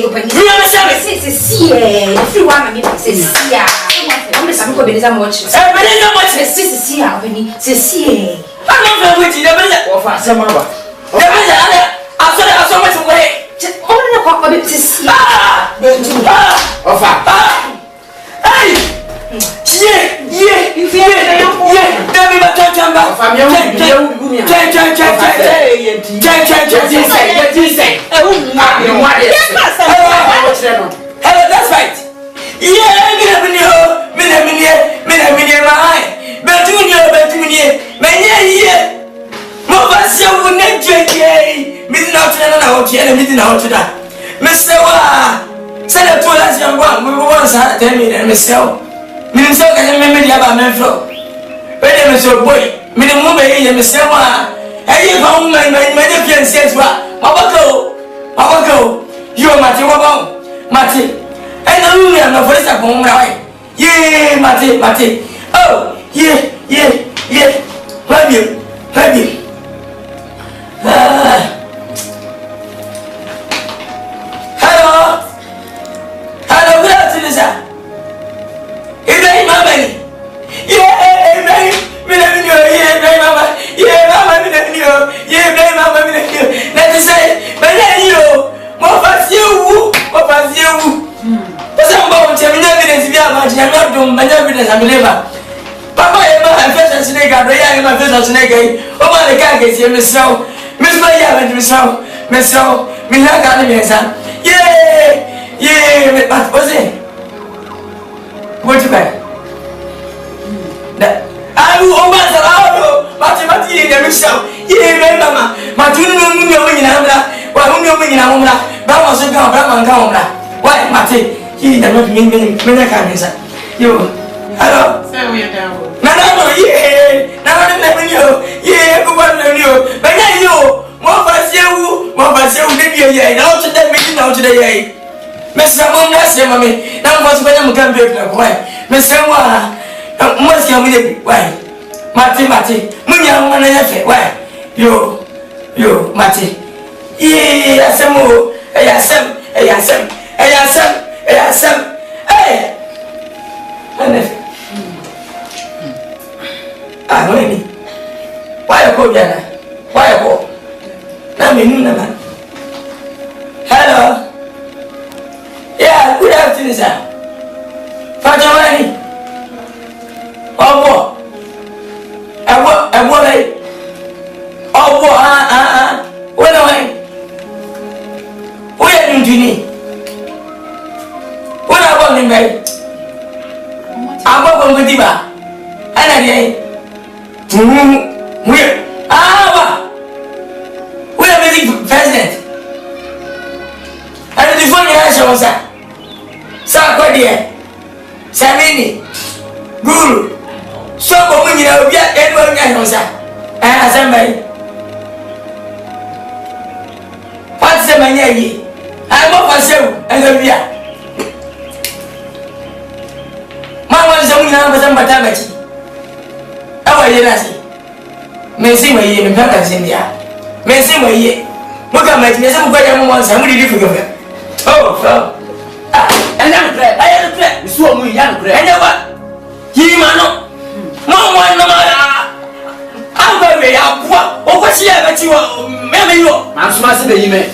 open. See, everyone, I mean, see, I'm some good is a watch. Everybody know what see, opening. See, I'm not going to the of some other. I saw much away. Only the cock of it to see. Hey! Hello, that's right. Minister can remember about Menfro. When I was your boy, minimum in the Sewa. I found my fiancé. Papa, you are Mati. And the room and the voice of home right. Yea, Mati. Oh, yeah. Love you. Hello, good afternoon, sir. Ibrahim Mamani. Yeah, Ibrahim. Yeah, Mama. Ibrahim Mama. Let us say, but then you, more fast you. What's about evidence? I'm not doing my evidence. I'm a believer. Papa, I'm a first snake. I'm a first snake. Oh, my God, gets you, Miss Row. Miss Maya, Miss Row. Yeah, but what's it? What you buy? I will almost allow you, but you in the mission. Yeah, Mama, but you know, don't know me now. That was a girl, Brahman Gamma. Why, Mate? He never mean you. Hello. So we are down. No, yeah. Now I'm letting you. Yeah, go on, you. But then you. More for you, maybe now to that meeting now today. Mr. Monga, say, Mammy. Now, what's when I'm going to be a boy? Mr. Wa, what's your way? Why? Mate, Munya, when I have it. Why? You, Mate. Yeah, some more. Hey! I know any. Why a call, Jana? Why a call? Now, me, man. Hello. Yeah, good afternoon, sir. Father, money. Oh, what away? Where are you doing? What about him, babe? I'm going to Diva. And again, where? We are the president. And the funny answer was that Sarkodia, Samini, Guru, so when you know, yet everyone knows that. And somebody. What's the man? I'm up for sale and the beer. Mamma's only number some batamati. How are you, Lassie? May see my year in Papas India. May see my year. Look at my some better ones. I'm really difficult. Oh, and I'm glad. I had a plan. You saw me, young crab. And what? He man. Mamma, I'm very up. Oh, what's here that you are? Maybe I'm smashing the email.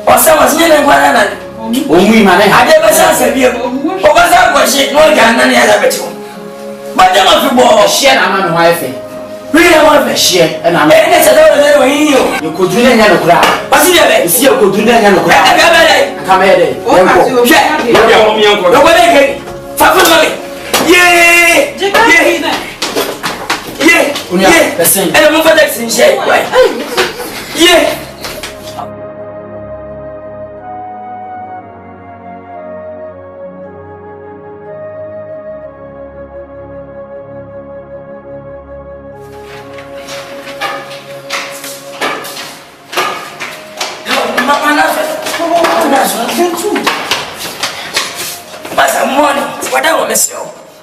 Or someone's near one. I never saw Sabia. Or was I was shit more than any other better. But I'm not football. Share a man wife. Really, I want to share, and I'm a little you could do any other crowd. But you could do any other crowd. Come here. Yeah, and I'm over there in shape. Yeah.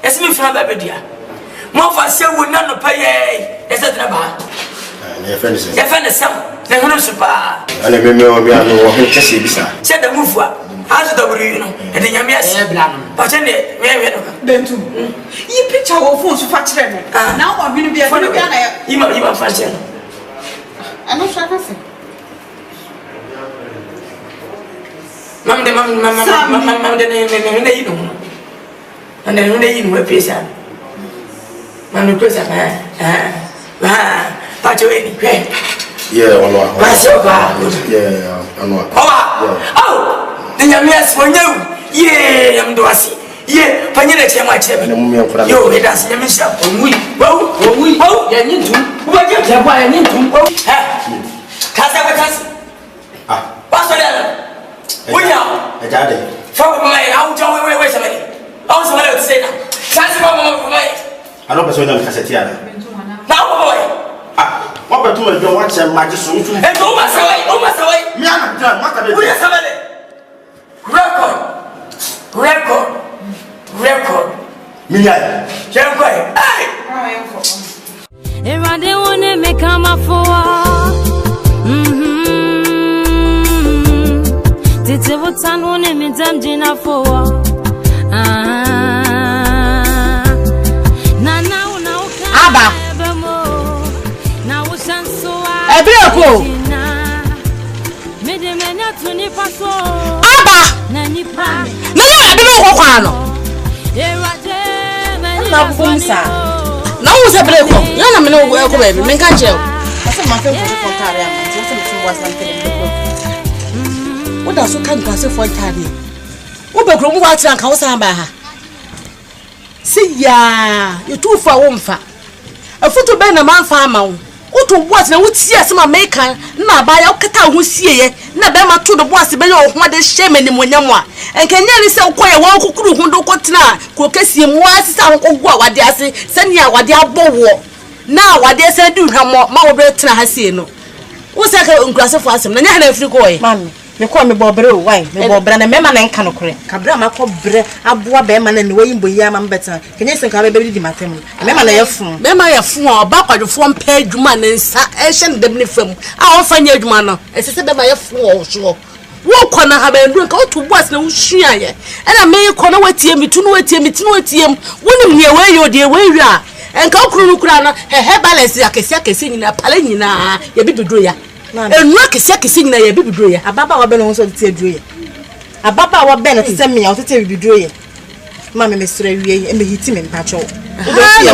Yes, me from Babadia. More for sale would not pay. Yes, that's about. Your friend is some. The Hunusupa. And I remember we are no one to see this. Said the move. As the Bruno and the Yamias Blanc. But then too. You picture our phones to fetch them. Now I'm going to be a funny guy. You are fashion. I'm not sure. Mamma, the name. And then when they in where peace are. Man, the person, yeah, oh, the Yamias for you. Yeah, I'm Dossy. Yeah, Panilla, my chairman. You, it does himself. We, yeah, need to. What you have, I need to. Casabatas. What's the we are a daddy. From my out, wait a minute. Also, I would say that. That's I don't persuade them Cassetiana. Now, boy. What about two and don't watch them, my just so to. And go my way. Miana, what are you somebody? Record. Mia, Jerry. If I didn't want to make a did you what I want to make them dinner for? Abba. Ebreko. Abba. Nani adebe ko kwano. Na kumsa. Na wo se breko. Ya na me no ko baby. Me kan che. Ase ma fe ko tare am. Ti se me tun asante le. Wo da so kan kwase fo tare. Wo be kro mu wa tira kan wo san ba ha. Si ya, you too for womfa. A photo ben a man farmer. Utu boss na wuti asem American na abaya okata ho sieye na be ma to do boss be yo ho de shame ni monyam a enkenya ni se koye wo kokuru hu do kotena ko kasie mu asisa ho kogu awade ase se ne awade abowo na awade se du hwamo ma wo be tena ha sie no wo se ka nkurasefo asem na nya na afiri koye mami me ko me bobere o why me bobere na mema na nka no kore kabra ma ko bre aboa be ma na ne wayimbo yi ama mbeta kenya sen ka be di matem mema na yefun mema yefun o ba kwadefo mpa adwuma ne nsa e hye ne dem ne fam a wo fanya adwuma no esese be ma yefun o so wo kona ha ba ndu ka otu boss na wo hua ye e na me kona watie mi tu no watie mi tu no watiem wonim ne we yo de we wi a enka okuru no kura na he balance akese nyina pala nyina ye bibidro ya enu akese nyina ye bibidro ya ababa wa be no so tete adro ye ababa wa be na tete me ya tete bibidro ye mama me sura wie e me hiti me mpacho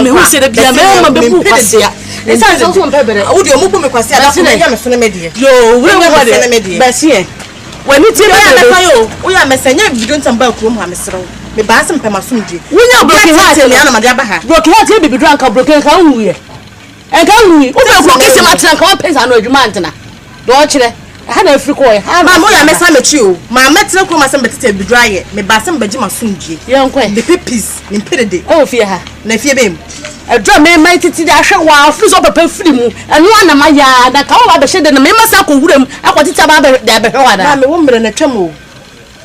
me hu se de bia me ma be pu kwasia esa so so mpebere wo de omubu me kwasia da so me ya me so na me de yo we wo de ba sie wani ti be na fayo wo ya me senya bibidro ntamba kurom ha me sero me ba asem pema sumdwe wonya broken heart me ana ma de aba ha broken heart e bibidro anka broken ka nwuye enka nwuye wo be ko kese matra anka wa pesa no adwuma antena do kire ha na afiri koy ma mo ya mesa mechi o ma metre ko ma sem betete bidro aye me ba sem baji masumdwe yenkwe the pepis ni mpede o fie ha na fie bem edro me mai titi da hwe wa afiri so papa firi mu enu ana ma ya da ka wa ba hye de na me masa ko wuram akwatita ba da be hwe wa da ma me wo mre na twam o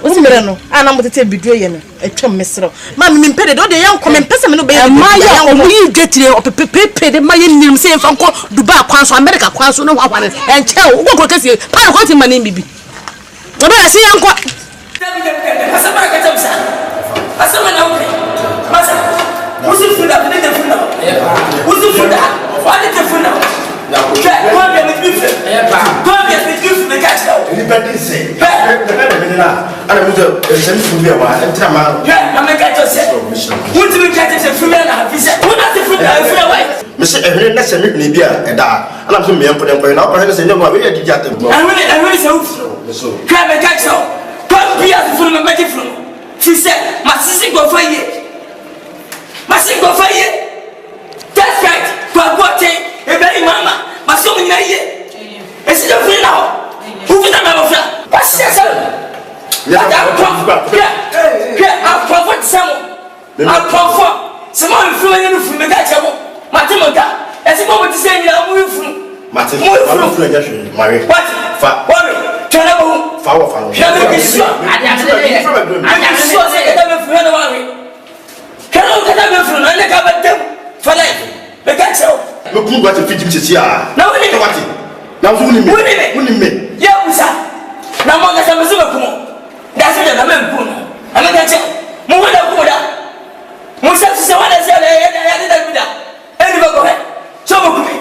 wo mre no ana mo tete bidro ye no etwam mesro ma me mpede do de yan ko me pese me no be ma ya o mu yi dwetire o pepepe de ma ye nim se mfa ko Dubai kwanso America kwanso no hwa hwane enche wo ko kesi pa ko ti mani bibi oba ase yanko asama ka tamsa asama na wo masa usi funda de de funda usi funda wani de funda ya ko kwa be me bife kwa be me bife me ka chawo ni ba din se be na ana mu de sem funda wa entra ma ya me ka to se wuti me ka to funda na fi se wona te funda funda wa me se ehne na se me ni bia eda ana so me empode empode na ko he se ne mo we ya didi atem ehne se wuti kwa me ka chawo kwa bia funda me ka funda fi se ma sisi go faye masingo faye that's right kwa bote ebeli mama masomo nyina ye esi de fun na ho hu fun na ma bofra wasi asa ya da kwa ke a prophet samo a prophet samo fun na no fun me ga chebo matemo ga esi mo mo ti se nyina mo fun matemo mo fun ga hwe mare what fa what kana bo fa wo fa no ya me kisu ada so se ga me fun na wa Kano kada me funu na ka badem fala me ka chao me kun gwa te fiji chisi a na woni me wati na woni me ya usa na mo ga sa me so kumo da se na me kun na me ka chao mo wada kumo da mo sa se wala se ya da bida eni ba ko he so mo kumi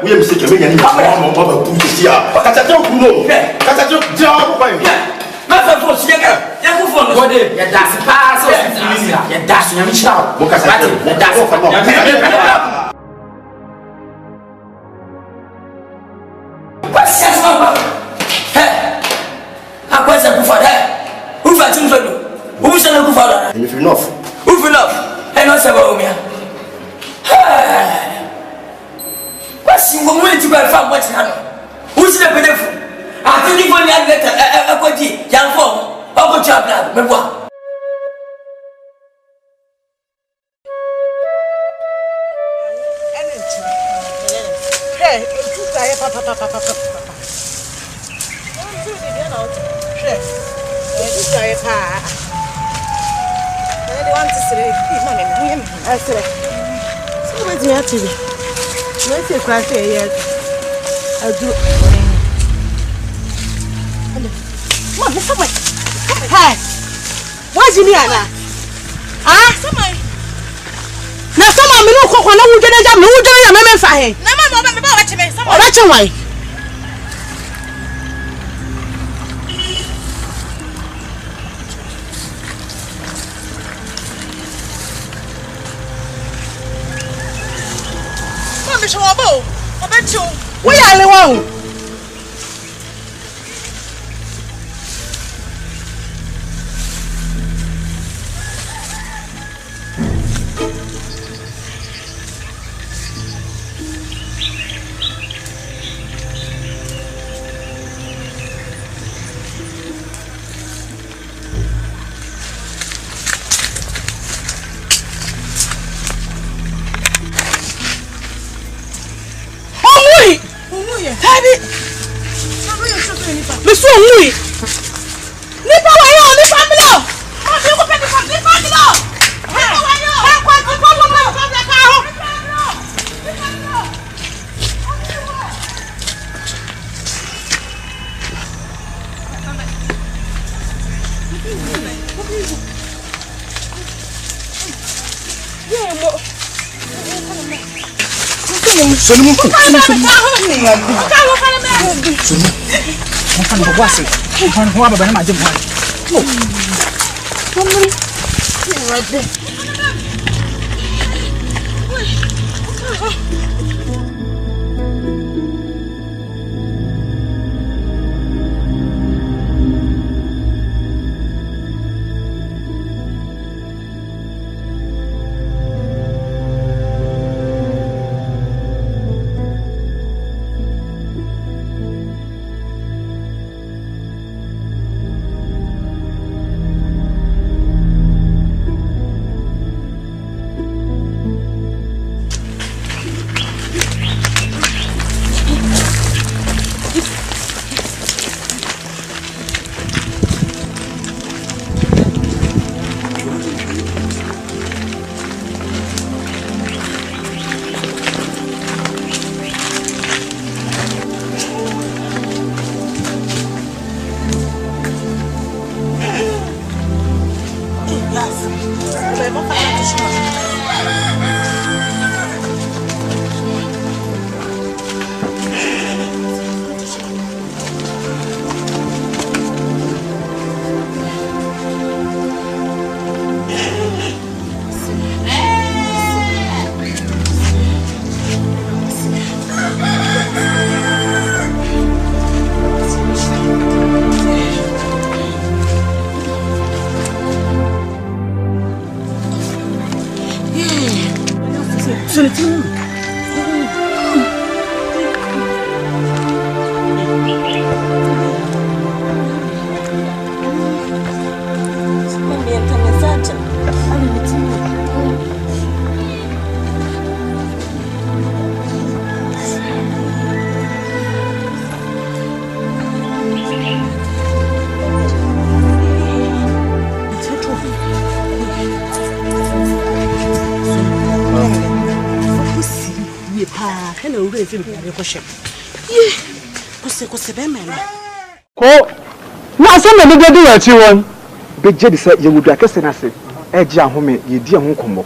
we am se ke me nyani mo ba pu chisi a ka ta te kumo ka ta te ja ko ba ma fa fo si ya ku fo no Gode ya da se pa so ya da so ya mi chao mo ka sa te ya da so What's that mama? Hey. I was a father. Who fat him for you? Who shall I go for? If enough. Who enough? And not about me. What's you going to go from what's happening? Who's the benefit? I think you want to get a body, young form, or job now, me what? Hey, papa. I want to say, I said, so what's your TV? Let's say, crash here. I do. Mom, somewhere. Hey, what's in here now? Ah, somewhere. Now, someone will cook on a wood and a mood and a man for him. No, Mamma, watch me. Oh, that's a way. We are the one. na so me de do achi won be je de say ye wudu akese na se e je ahome ye di ahun komo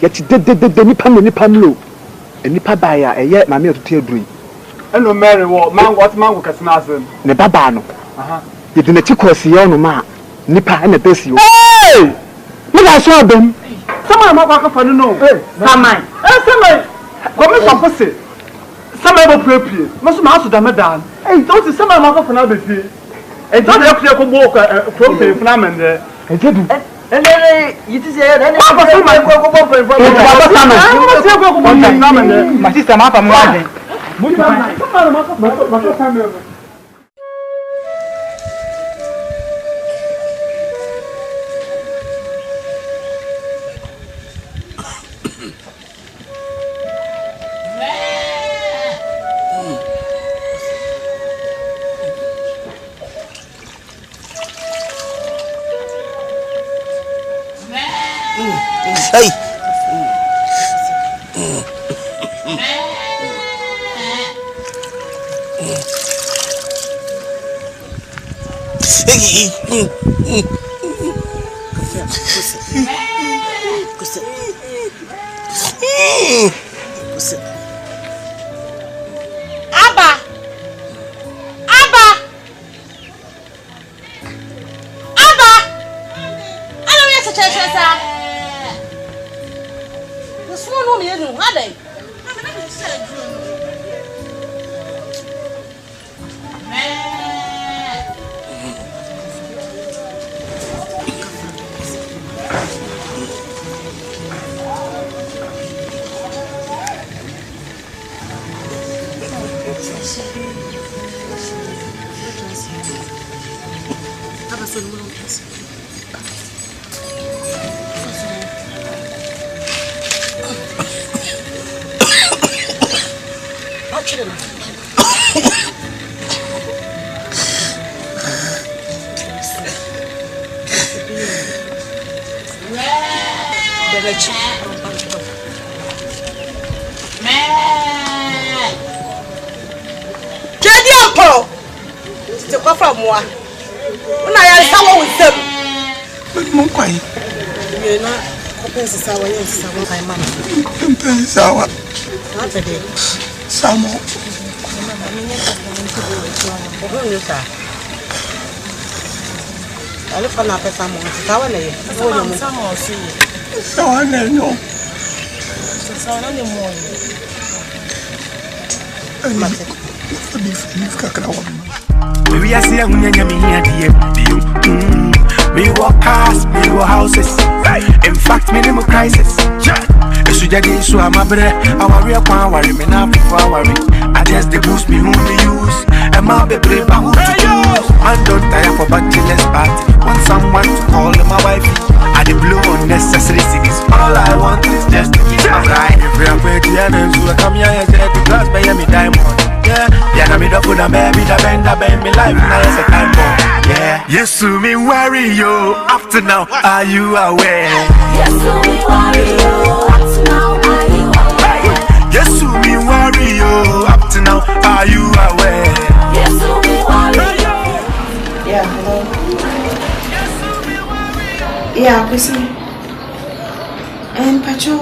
ye ti de nipa mlo nipa ba ya eye mame otutu aduru eno mary wo mango kase na se ne baba no aha ye de na chi kosi ye no ma nipa na besi wo eh me ga so abem sama ma kwa kafa no samai samai ko me so fose samai bo prepare me so ma so da medan don't see samai ma kafa na be fie e don't dey clear ko bo from pay funa men there e jedu you ti say na ko samai ko bo pay from baba samai you say ko bo pay funa men there my sister ma fa mo ade mo ti ma ko samai Hey. Abba. I don't want to church, sir. This one woman is in what day? From what? When I saw with them, Munkwai. You know, Pensawa, yes, my man. Pensawa. What a day. Samo. I look for another someone. Sawale. Sawale, no. Sawale, more. We are seeing we walk past, we walk houses. In fact, minimum crisis. It's so I'm a bread. Our real power, me not before worry. I just the boost me who me use. And my baby, but who to use? Man don't tire for bachelor's party. Want someone to call my wife. I the blue unnecessary cities. All I want is just to keep my ride. If we are pretty and so I come here and get the glass by me diamond. Yeah, I made up with a baby, the bend me life. Now it's a time bomb. Yeah, yes, to me worry you. Up to now, are you aware? Yes, to me worry you. Up to now, are you aware? Yes, to me worry you. Up to now, are you aware? Yes, to me worry you. Yeah, hello. Yeah, listen. And Pacho,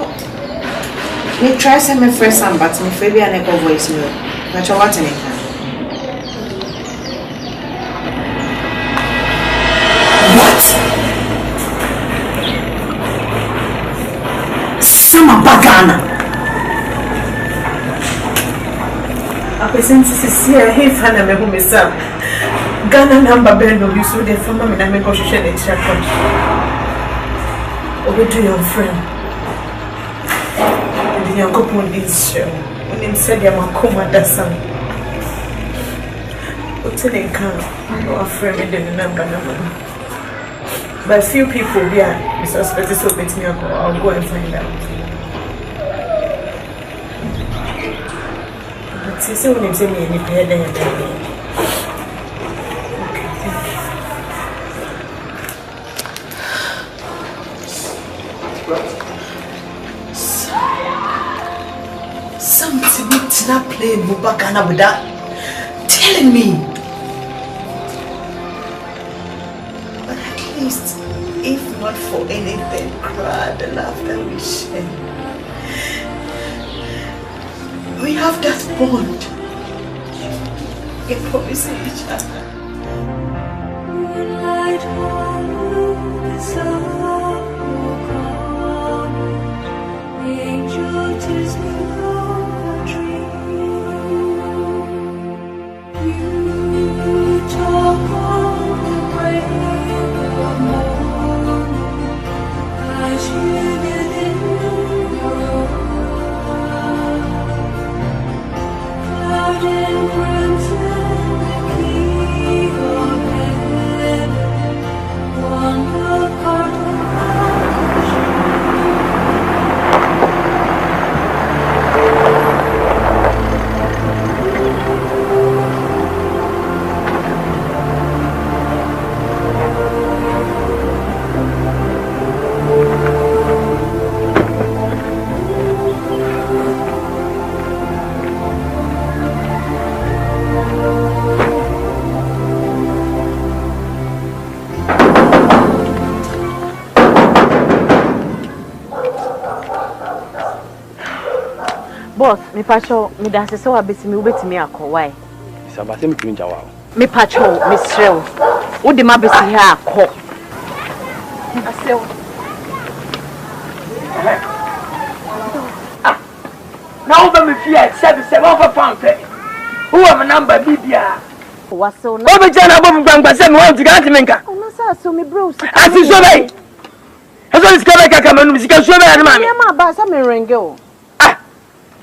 me try some my first son, but me maybe I never voice me. Pacho, what's in it? Sama bagana. A person says, "Here, hey, Fana, me who miss up. Ghana number bendo. You saw the farmer me na me go share the check. Over to your friend. The young couple is show. When him said, "I'm a KÚMAWOOD." What's in can? Our friend me the number. But few people here, we suspect this will bet me. I'll go and find out. But see, when him say me any pair there. Okay, thank you. Something did not play Mubakana without telling me. If not for anything, cry the laughter we share. We have that bond. We promise each other. Moonlight on the sun will come. The angel tis no dream. You talk on the break of morn. As you get in your cloud and crimson, the key of heaven, one look on boss, me pacho, me dance so abesi me ubeti me akọ why? Sabase me twinja wa. Me pacho, me srew. Wo de ma besi ha akọ. Asew. Now over me fear 7745. Who am number Bibia? Waso na. Obi jana bo mgbangba se me want to get menka. Ona sa so me bro si. Asi so bay. Eso is kebe kaka manu sika so bay na mama. Ya ma ba sa me renge o.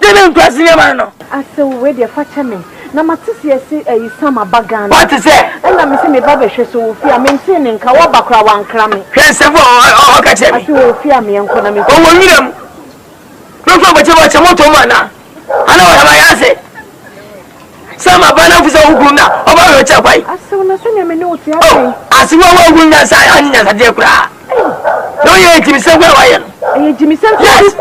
Debe nkwasi ne ma no. Ase we de facha me. Na matisi ese sama bagana. What is it? Na me se me ba be hwe so ofia me nti ne nka wo bakra wankra me. Hwe se fo o ka che me. Ase ofia me enko na me. O wo nyirem. No so ba che moto ma na. Ana wa ba ya se. Sama bana fuza uguna. O ba yo che kwai. Ase una so ne me ne otia. Ase wo uguna sa anya sa de kura. No ye ti se gwa wa ye. Jimmy said, "Yes,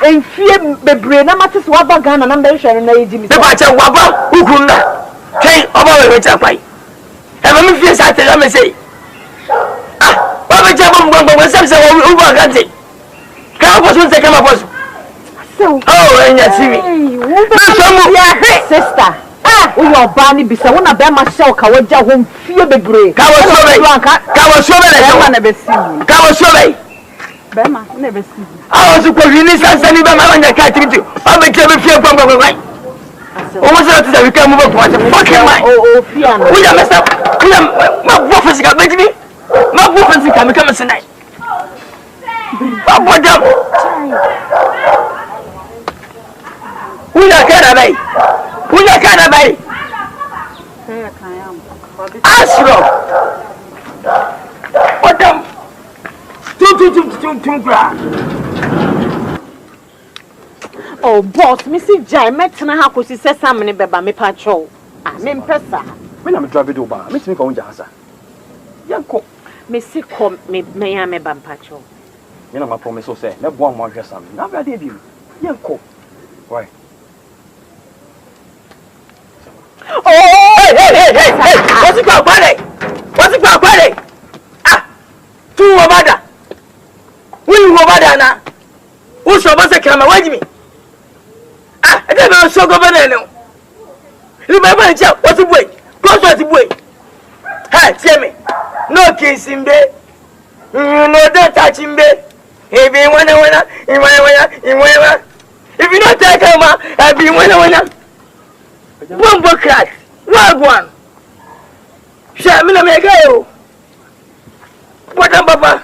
and fear the brain. I'm at this Wabagana and I'm very sure. Jimmy, the Bacha Waba, Ukuna, Kay, over which I fight. And I'm fierce at the say, ah, what be jam go some say who can't say. Come on, say come on. Oh, and you see me. Sister. We are Barney Bisa. One of them myself, I would just home fear the break. Come on, show me. Never see. Come show me. Bema, never see. I was supposed to listen to me, but I'm not catching you. I'm a clever fear from the right. Almost out that we can move up to fucking mind. Oh, fear. We are messed up. My buffers got me. My buffers can become tonight. What up? Who are Canada? Who are Canada? Astro. What up? Oh, boss, Missy Jai, met and how could she say something about me patrol? I'm impressed. When I'm driving over, Miss me on Jazza. Yanko, Missy come me, I may ban patrol. You know, my promise will say, never one more just something. Now, I did you. Yanko. Why? Oh, hey! What's it called, buddy? What's it called, buddy? Ah, two over there. Who over there now? Who's your boss? Camera, wait me. Ah, I don't know, so governor now. Remember, what's the way? What's the way? Hey, tell me. No kissing, babe. No, don't touch him, babe. If you want to, if you don't take him, I'll be winner. One book crack. One. Shall me make go. What up, Papa?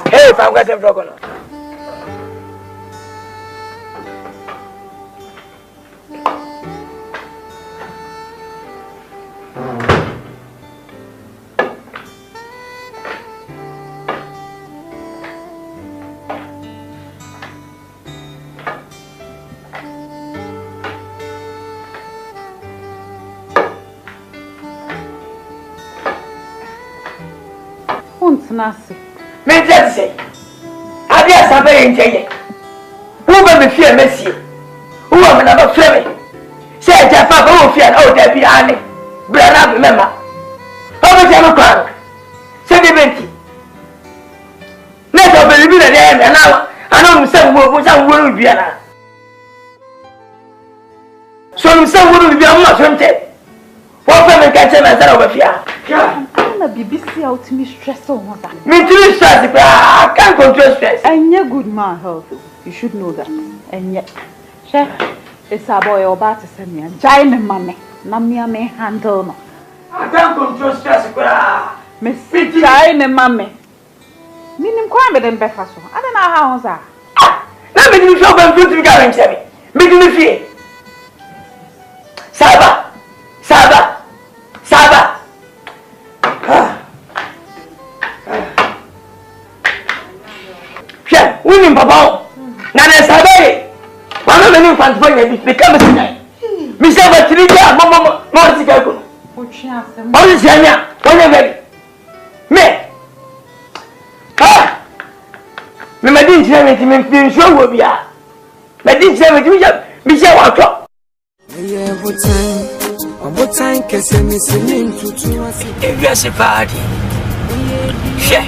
Hey, if I'm got them broken. Nasi. Me just say, I guess I'm very enjoying. Who will be fear Messi? Who will never fear me? Say, Jaffa, who will fear out there behind me? Brother, remember. How much am I crying? Say the Benty. Let us believe in the name, and now I know some will be an. Some will be a much wanted. What family can tell myself over here? BBC out me stress on what me too stress. I can't control stress. And you're good man health. You should know that. And yet, chef, it's a boy about to send me a giant money. Namia may handle no. I can't control stress. Miss giant mommy. Meaning crime than breakfast. I don't know how was that. Let me do something good to guarantee me. Make me fear. Saba. Women, Papa, Nana Sabe, one of the new fans become a sinner. Miss Ever 3 years, Mamma, Morsicaco. What is Yanya? Whatever. Me. Ah! Me, my dear, me, sure will be a. My dear, Michelle Walker. What time can send me singing to if you're a party? Yeah.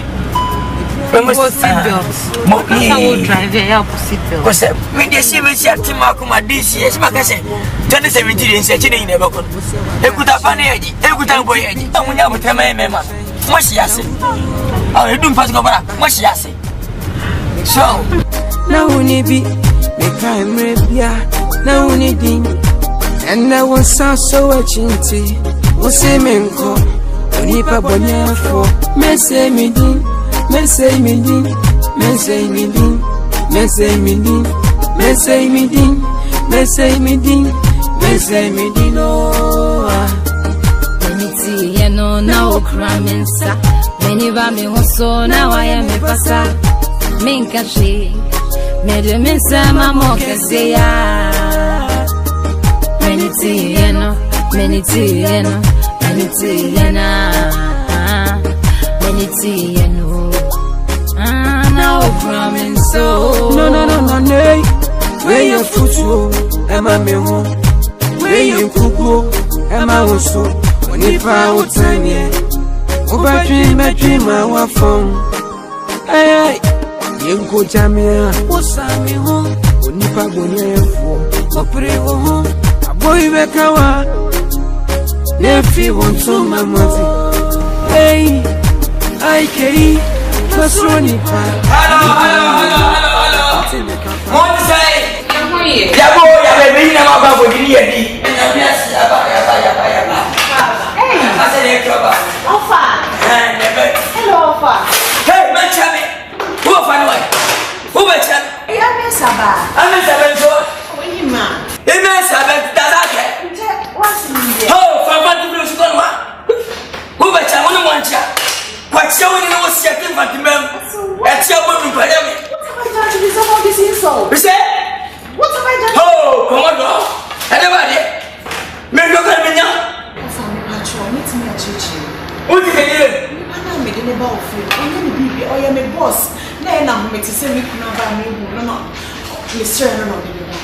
What seatbelts? I will drive there. I'll put seatbelts. Because we just see me at Timakuma this year. Like I said, 2017 in such a day never could. They could have an edge, they could have boy edge. I will never tell my mamma. What she has said. I don't pass over. What she has said. So now we be make crime rape, yeah. Now we need and I was so watching tea. What's a menko? Only Papa for Messay me. Messay me din, messay me din, messay me din, messay me din, messay me din, messay me din. Oh, Meniti yeno na okramensa. Meniva me hoso na waya me pasa. Minkashi, me de mensa mamo keseya. Meniti yeno, meniti yeno, meniti yena, meniti yeno. No, where your foot, Emma me home. Where you cook, Emma was so. When if I would time, yeah. Over dream, I dream, I was phone. Ay, yenko jamia, osami ho, onipa bonya yefo, opre ho, aboy bekawa, nefi wonto mamazi. Hey, I kei, pasroni pa. Hello. What say? Yabo, yabe, na mababo dini yedi. Yes, yaba. Hey, I said it, Ofa. Hello, Ofa. Hey, man, chame. Who find way? Who bet chame? I'm Saba. Man. I'm Saba. That's what's in there? Oh, for what do you go? Who bet chame? One more chame. What's showing in what's shaping for the man? That's your woman, but I mean, what have I done to be some of this insult? You say? What have I done? Oh, come on, girl. Anybody? Maybe you're going to be young. What did you do? I'm a little bit of I am a boss. Then I'm going to say, no, Mr.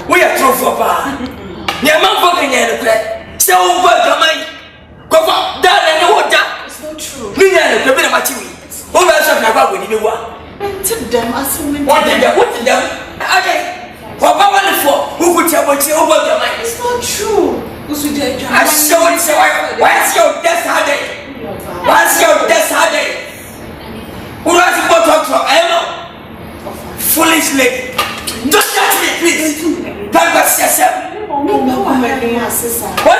We are true for power. Your mom fucking yellow play. So, what am I? Go on, down and the water. It's not true. Me and the bit of my TV. Who else have never with you? Tip them as soon as what did them? Okay. For power for who could tell what you over your mind? It's not true. I show it, so what's your death headache? What's your death headache? Who has to go talk to Emma? Foolish lady. Don't touch me, please. Don't touch yourself. What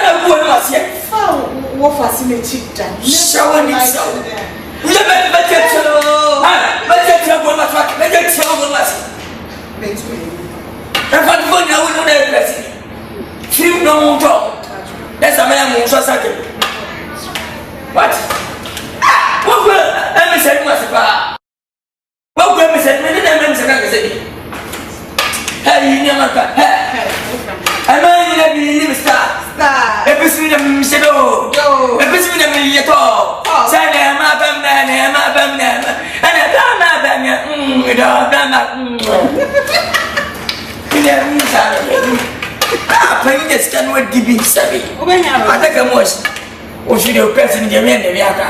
a woman was here. What was in the cheek? Showing himself. Let me tell you what if I don't know that person. Film no more. That's a man who was a what? What will I say? What will I say? Hey, you never got. I know you never start. Episode of Michelle. Episode of Michael. Say, I'm a bam, and a bam, without bam. Playing the scan with DB Savvy. I think I was. Or should your person in the end of Yaka?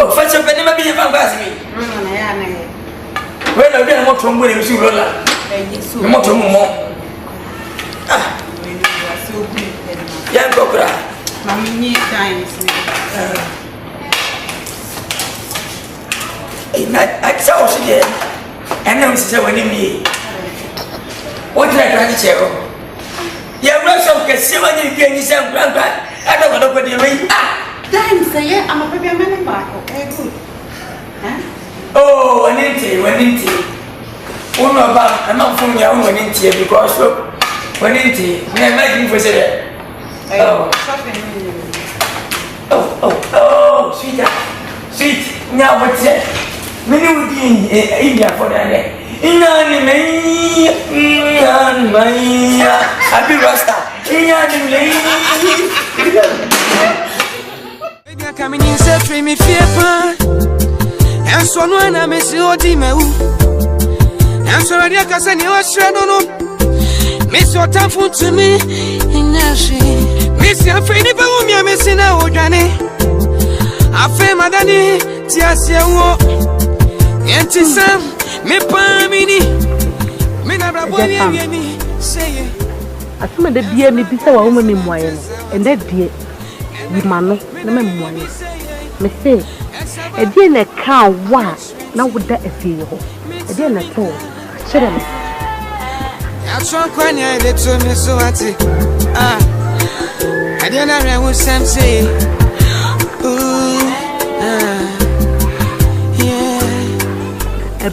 Oh, first of all, never be about me. Well, I've been more from William Surola. More from more. Ah, so good. Young Cobra. Mammy times. I saw us again. And now it's when me. What did I try to tell? You rush of Cassiman, you can yourself, grandpa. I don't know what you mean. Damn, say, I'm a baby man. Good. Oh, an inty. One about I'm not from your own inty because when inty, I'm making for say. Oh, sweet. Now what's that? Many would be in India for that day. Happy Rasta. Coming in, set me fear. And so when I miss you, Dimeu. And so I can send you a shadow. Miss your time for to me. Miss your friend, if I'm missing out, Johnny. I feel my daddy, Tiasia. And Tisam. Me pamini me na brabo ni say asuma de bia me bisa wa wo me moye no and that die di mano na me moye me say e die na ka wa na woda efie ho e die na to shede me atwa kwanya de to me so ati e die na re wo sam say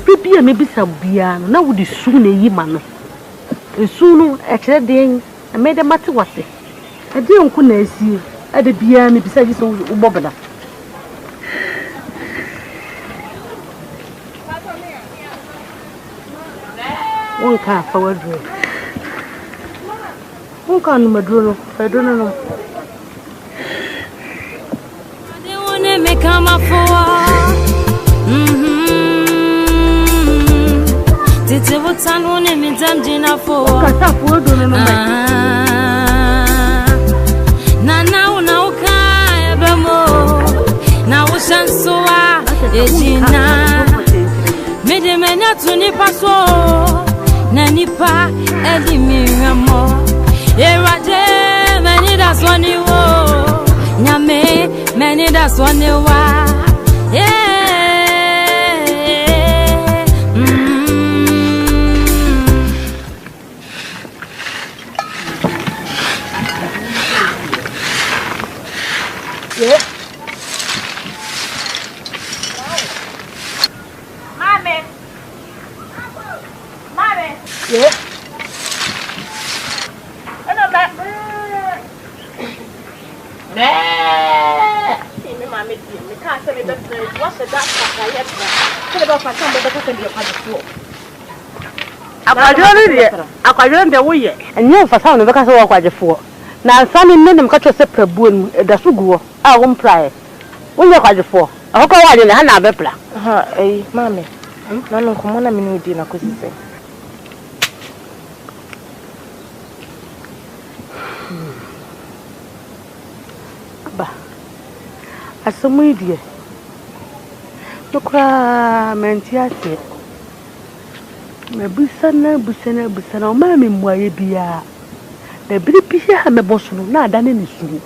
Baby, maybe some beer. Now would you soon a yeman? Soon, actually, then I made a matter what it. I didn't see at the beer, maybe beside his own bobber. One car forward. One car, Maduro, I don't know. They want to make come up for. Tete wotano ne mitamjina fo kata fo do no na uka ebemo na ushansoa ejina mede to nipa so na nipa edi miramo erade many that's one you nyame many that's one you yeah. Yeah. Yeah. Ano ba? Me mami di me ka se me be what the that ka yet ba. Se le ba fa tan be ka se bi kwa akwadwo de wo ye enye fa tan be ka se wo kwajefo na sani nenem ka cho se prabuon da so guo a wo mprae wo ye kwajefo ahoko wa de na na be pra ha mami na no komo na me no di na kosise ba asomu die dokra mentiate me busana o ma me muaye bia da biribi ha me boso no na adane ni suru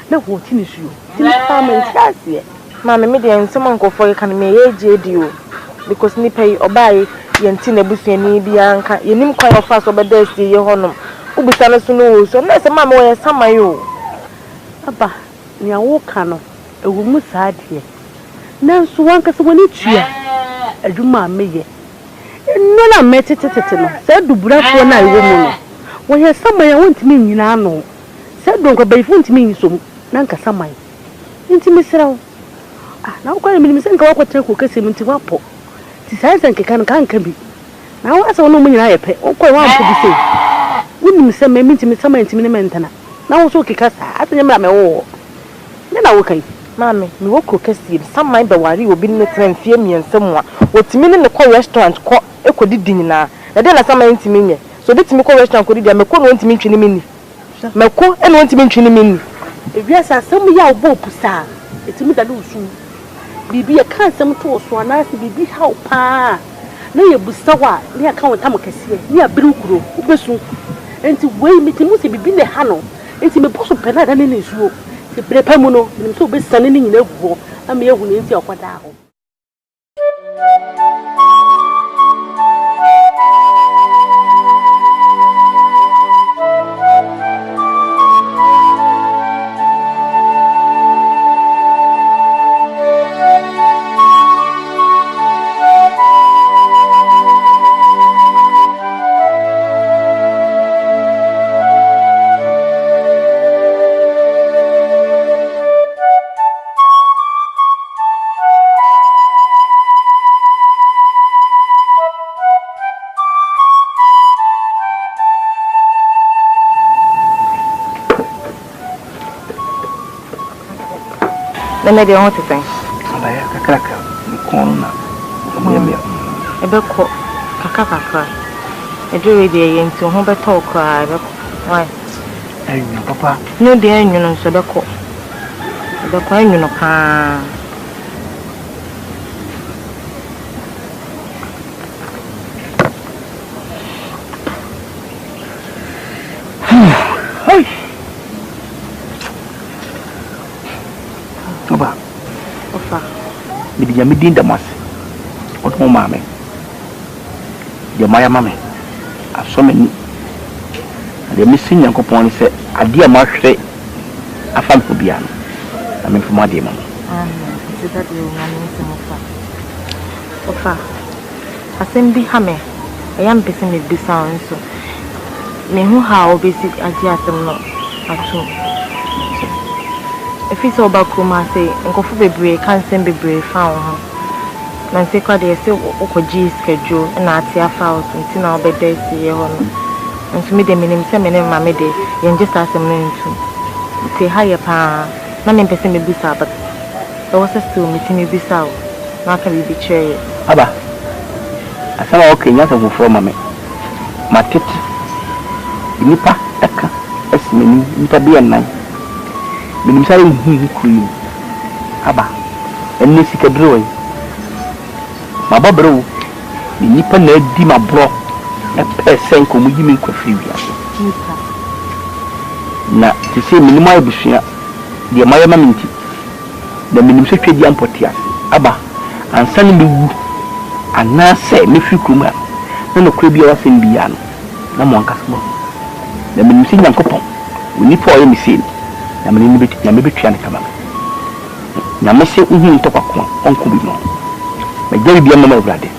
na ho ti ni suru ti pa mentiate mami me de nsem nkofo kan me ye jedi o because ni pay obaye yenti na busuani bia nka yenim kwa ofa so beda sie ye honom ubusana so no so na se mama wo samayo aba ni awo kano ewu mu saadie nanso wanka se woni tua aduma meye no na metetetete no se duburafo na ewo mu no wo ye samaya wontimi nyina no se donko bayfo ntimi nyisom na nka samaya ntimi sirawo na wo kwani minimi se nka wakotre ko kase mu nti wapo ti sanse nkeka nka nka bi na wo asa wono mu nyina yepe wo kwa wa mpo bi se wonim se me ntimi samaya ntimi ne mentana na wo so keka sa atanya mra me wo na wo kan mami mi wo ko kase samai be wari obi ne transfer miensem a otimi ne ko restaurant ko ekodi nyina na de na samai ntimi nye so de timi ko restaurant ko di me ko no ntimi ntwini minni me ko e no ntimi ntwini minni ebiasa sam ya obo pusa etimi da do su bibi e kan sam to so na se bibi haw pa na ye busawa ne aka won tam kase ne abiru kuro ubesu enti wei metimu se bibi ne ha no enti me boso pena da ne nsuo se prepa mu no nim so obesane ne nyina guo ama ye hu ne enti okwada ho na de ho teten abaya kakraka nkona omuyemia ebe ko kakakaka edure de yenti ho beto kra ebe ko why enyu papa no de enyu no so be ko enyu no pa ya midinda mas oto mame ya maya mame asome ni de missing yankopon se ade a mahwe afam ko bia no na me fuma de mama se da de o ngani se mofa ofa asem bi ha me ayam pese me bisa nso me hu ha obesi age asem no ato if it's all about Kuma, say, and go for the break, can't send the break found her. Nancy called the say, G schedule, and I tear files until now bed day see her. And to me, the minimum seminar, my day, and just ask them to say, higher pa, not in person, bisa, but there was a still meeting me bisa. Now can we betray it? Abba, I saw okay, not of for mammy. My tit, Nipa, Eka, as many, Nita be a night. Minim sai hu queen aba enni sika droy ma babro me nipa na di ma bro e person ko mu yimi kwa free wiase na te say minimum abusua de mayama minti na minim se twedi ampotia aba ansa ne wu ana se me fi kuma na no kra bia wasem bia no na mo ankasmo na minim se nyankopon oni po ye misin na me ni beti na me betwa ne kama na me se uhu ntokwa onko bi no me gari bia mama brade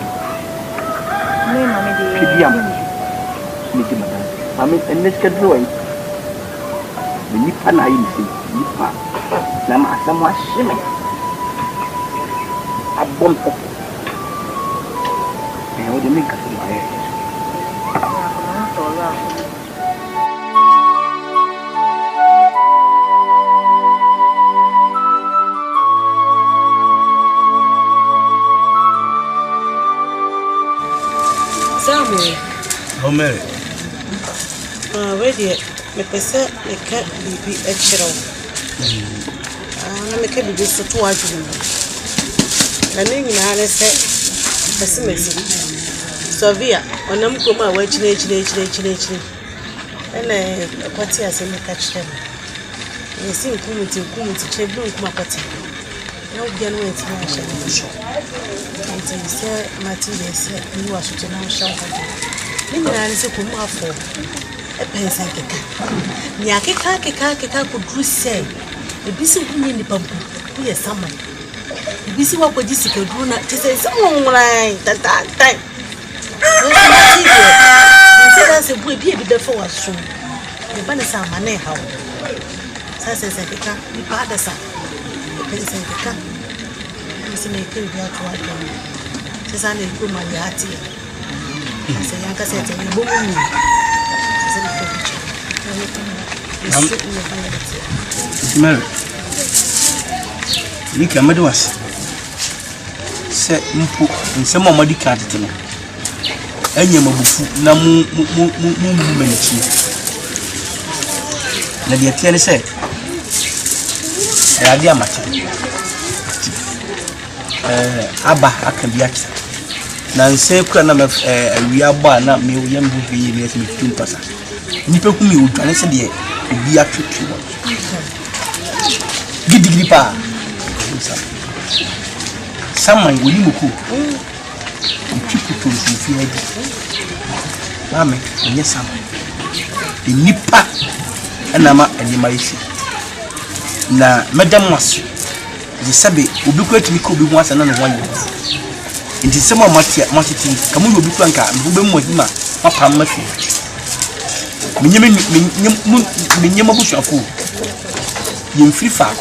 me mama de bia me di mama mama enne schedule wai ni pa na yi misin ni pa na ma asamo ashime abom po e o de me kaso ma e Sammy. Oh, Mary. Ready. Me pesa me ka bibi e chiro. Na me ka bibi so to adwuma. Na ne nyina ne se mesi. Sovia, onam koma wa chine. Ene kwati ase me ka chire. Ne si nkumuti chebu nkuma kwati. Na obia no enti na hye na. Enti se mati de se ni wa so na sha ko. Ni nyina ne se kuma afo. Pensa keka ni akeka ko dru sei ebisi hunye ni pampu ku ye saman ebisi wa ko disika dru na tese se onwran tata nti da se bu ebi da fo waso ne ba ne sa mane hawo sa se keka ni pa da sa pensa keka ni se me ke bi atwa do se sa ne ko ma ya ati se yanka se te ni bomu Mary, you can do us. Set Mpo and some of my card to know. And you na movement. Let the attorney say, I dear matter. Abba, I can be at Nancy Cranam we are bar not me, young who be with me 2%. Nipa kumi udwane se de obi atwetwe wo gidigripa saman woni muku utwiputo nfi adi mame onye saman nipa enama enima isi na madam waso je sabe obi ko atimi ko obi ho asana no ho nti sema matiti kamu obi ko anka mbo mu hima papa mafi minyema bushafo yemfiri fa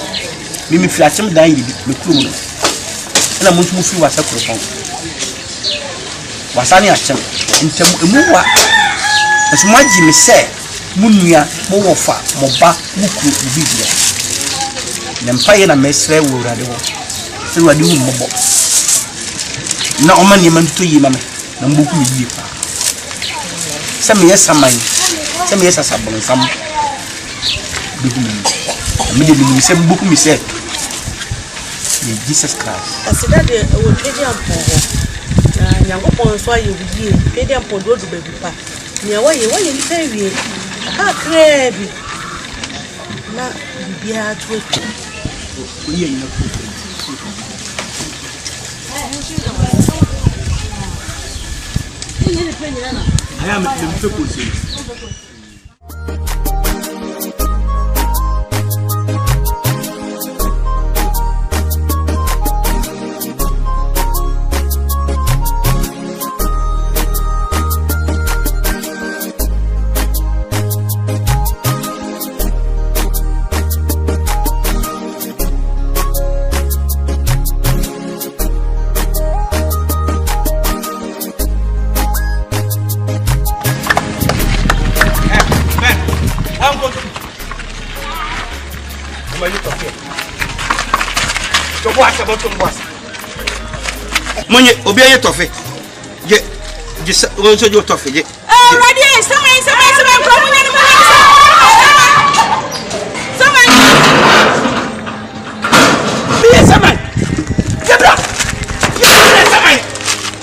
mi firi atem dan yi me kuro no na mo ntumu firi wasa kuro pon wasa ne atem ntem emuwa esuma gi me se munua mo wofa mo ba mo kuro bibia na mpaye na mesre wo urade wo se wadi hu mo bo na o ma ne man to yi mame na mboku mi yi pa se me yesaman se me yesa sabon sam bigu mi de mi se mboku mi se Jesus Christ asida de wo pedi ampo na nyango pon so aye wudie pedi ampo do do bebi pa nia waye ni pewie aka krebi na bibia to oye ni ko I am a people. Monye obi aye tofe je won so jo tofe je ready someone from monye someone Yebra,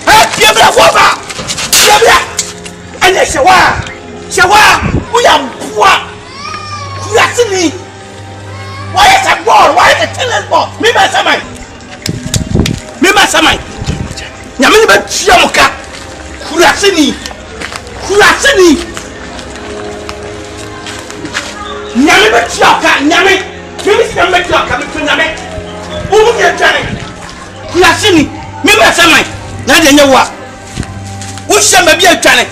hey, Yebra, what? Yes, Shawa, we are what? You are silly. Why is that ball? Why is the tennis ball? Me, my samai. Yamini ba chiamuka. Kurasini. Nyame ba chiaka, nyame. Mimi si nyame chiaka, mi nyame. Umu ke tane. Kurasini. Me ba samai. Na de nyewa. Wo shamba bi atwane.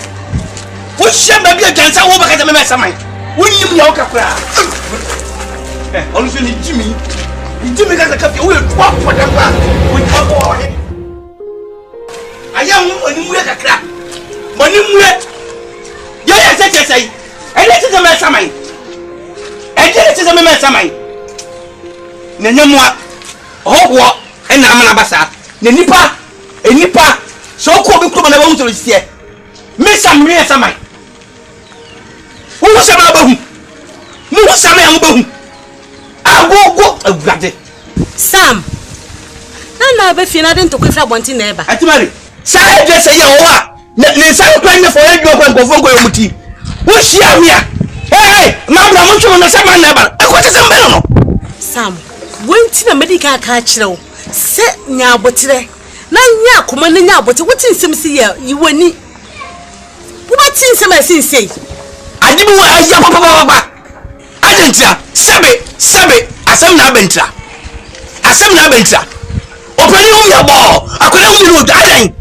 Wo shamba bi atwane sa wo ba ka me ba samai. Wo nyim ya wo ka kura. On se ni Jimmy. Jimmy ka ka fi wo twa poda kwa. Wo twa ko wo. Aya mu oni mu ya kakra. Moni mu ya. Yo ya se sai. Ele se me samai. Ele se me samai. Na nyamwa. Ohwo na amana basa. Na nipa. So ko bi kuma na ba hunso sie. Me samre samai. Wo sama ba hu. Mu sama ya ba hu. Agogo agade. Sam. Na be fina den to ko fra bonti na eba. Atimari. Sai je say ya wo a. Ne sai ko anya for edu ko nkofo ko yomuti. Wo hia hia. Hey, mabra mo twa na sama na eba. E ko te sem be no. Sam, wonti na medical ka kirewo. Se nya abotire. Na nya akoma na nya abotire. Wo tin sem si ya yiwani. Wo ba tin sem asinse. Ajibu wa aja papa. Ajentia, sabe, asem na bentra. Opani hu ya bo, akona hu ni odadan.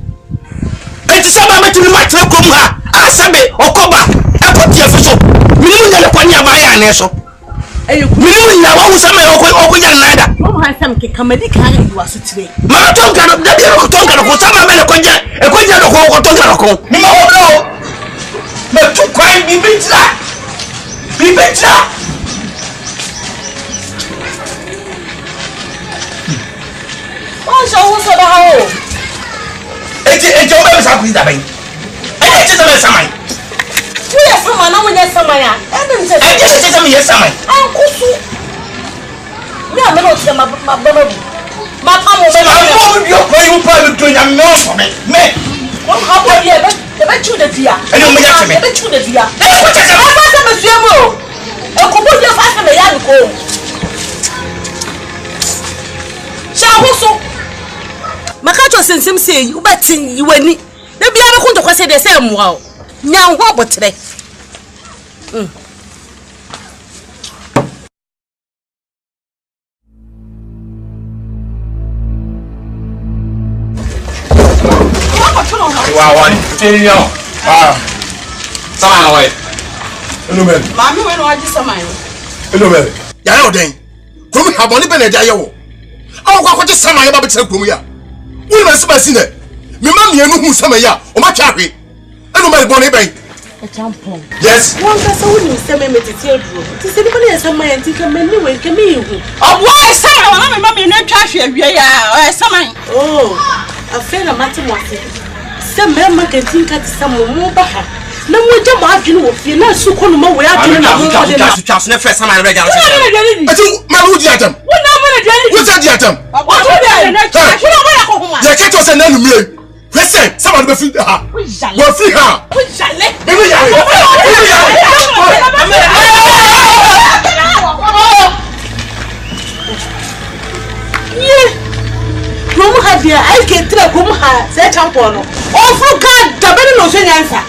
Enti saba metumi matre kom ha. Asabe, okoba, akotie fuso. Minimu nya kwani abaya na eso. Minimu nya wa hu same okonya nada. Mo ha sam ke kamadi ka ga yiwa sutire. Ma tonka no dabi ro tonka no ko sama me konja. E konja no ko tonka no ko. Ni ma ho bro. Me tu kwai bi bentra. So who's the hole? It's your baby's house. I just a samai. We are someone, no one has samaya. I just said to me, yes, samai. Uncle Sue. We are not my brother. My uncle, you're going private to your mouth. Me. How about you? The bet you the dear. I don't make it. The bet you the dear. What is it? I could put your father in the young home. Shall we so? Makato sensem say you betting you any. They be able to say the same wow. Now what but today? Wow, one. Sama away. Hello, man. Mami, when I just sama. Hello, man. Ya know then. Come have only been a day. I go to sama ya ba betse krom ya. We must be seen it. Me mam ye no hu sama ya. O ma twawe. Eno ma bo ne ben. E champon. Yes. One person who say me tete aduro. Ti se ni ya sama ya ntika me ni we nke me hu. Obo sama wa me mam ye no twahwe awie ya. O sama. Oh. Afena matemati. Se me ma kentinka ti sama mo ba ha. Na mo je ma adwene wo fie na su kono ma we adwene na mo de na. Twas ne first sama re ga. Ati ma wo di atam. Wo na mo na dwene. Wo sa di atam. Wo do de na twa. Wo na mo ya ko huma. Ya ke to se na numie. Listen, someone be free ha. Go free ha. Wo jale. Be me jale. Yeah. Romu ha dia ai ke tra romu ha se champion no. Ofru ka da be no so nyansa.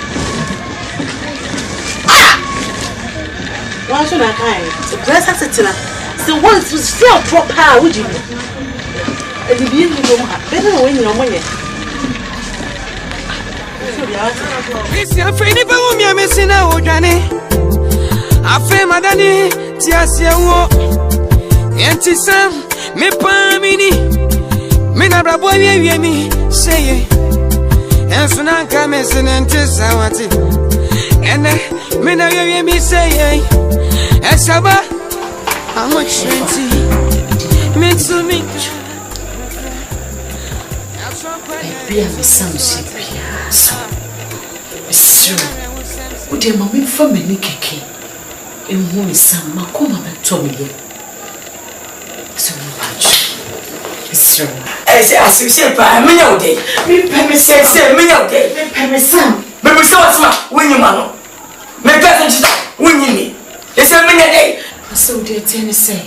Why should I kind? The dress has it enough. The ones who still proper, would you? And the being better when you're money. It's your friend if I'm missing out, Johnny. I feel my daddy, Tiasia, Auntie Sam, me Pamini, Minabra boy, me say, and so now come as an anti-Sawati, and Mina, me say, Esaba, how much makes to me? Be a misunderstanding. It's true. Would your mommy from any kiki? And who is some Makuma and Tommy? So much. It's true. As you said, by a minute, me, Pemmy says, me, okay, Pemmy Sam. Baby, so what's my winning man? My cousin, winning me. They said, Minnie, so dear Tenny say,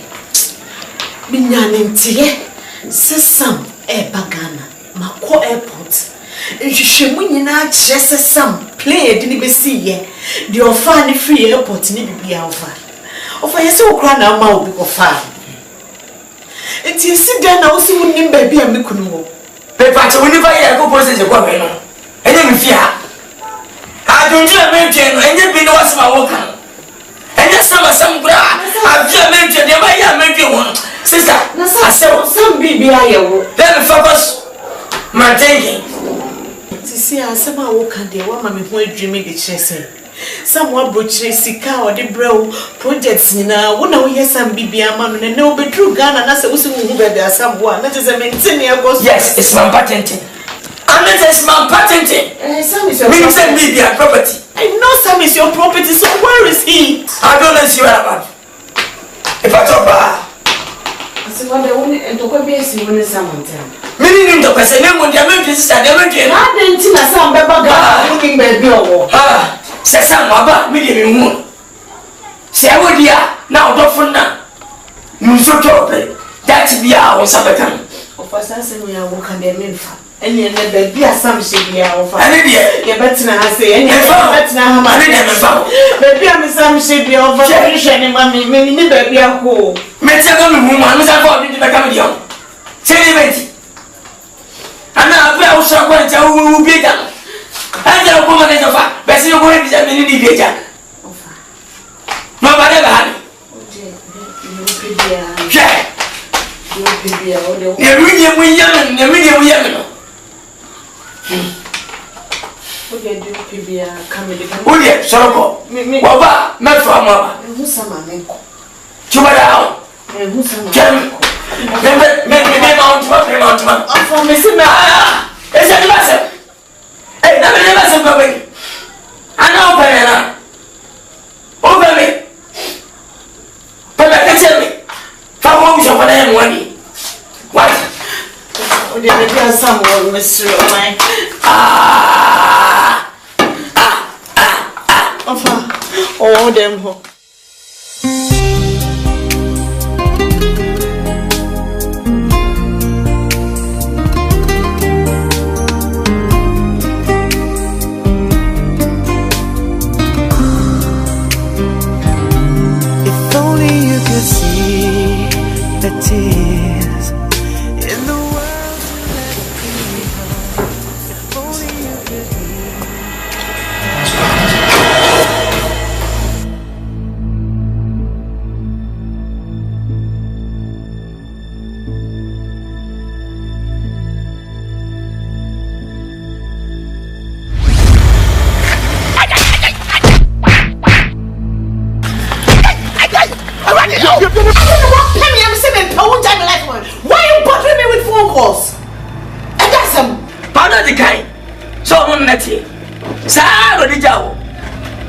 Minyanin tea, says some air bagana, Mako airport. And you should win out just as some play didn't be see ye. The orphan free airport need to be alpha. Of I so crown our mouth of fire. It is sit down now, see when baby and Mikuno. Paper, whenever I go post a woman, and then fear. I don't do a mention, and then be no as my worker. And that's some grass. I've just mentioned the way I make you one. Sister, I said, some baby, I then focus my thinking. See, I somehow walk and the woman who dreaming the chasing. Someone butcher Sika or the bro projects in a one of yes, some baby a man and no be true gun and that's a who there are someone that is a maintainer. Yes, it's my patenting. And that is my patenting. Some is your property. I know some is your property, so where is he? I don't know you about. If I talk about I said, what I want and to go be a single someone. Meaning the person when they make this and they make it. I didn't see some baby looking baby. Ah, says some about million moon. Say, I would now, don't for now. You so talk that be our Sabakan. Of us, I say, we are walking their milfa. And you never be a some shady of a better I say, and you better how much baby, I'm some shady of a mammy, maybe baby a hole. Let's have a woman who's about to become young. Say, and now I was so going to be done. And the woman is a fact, but you're going to be a mini vision. Nobody ever had it. The medium we young, the medium we young. Okay, do PBA coming. Oh, yeah, so Baba, not from Mama. Who's some man? Chubada, who's some man? For Missy Ma, it's a lesson. Hey, never lesson for me. I know, Pena. Over me. But I can tell me. How long is your name, Wendy? What? Oh, there may be someone, Mr. Mine. Oh, them. See the tears in the world if only you could Why are you bothering me with phone calls? And that's some powder the kind. So I'm not here. Sa or the jow.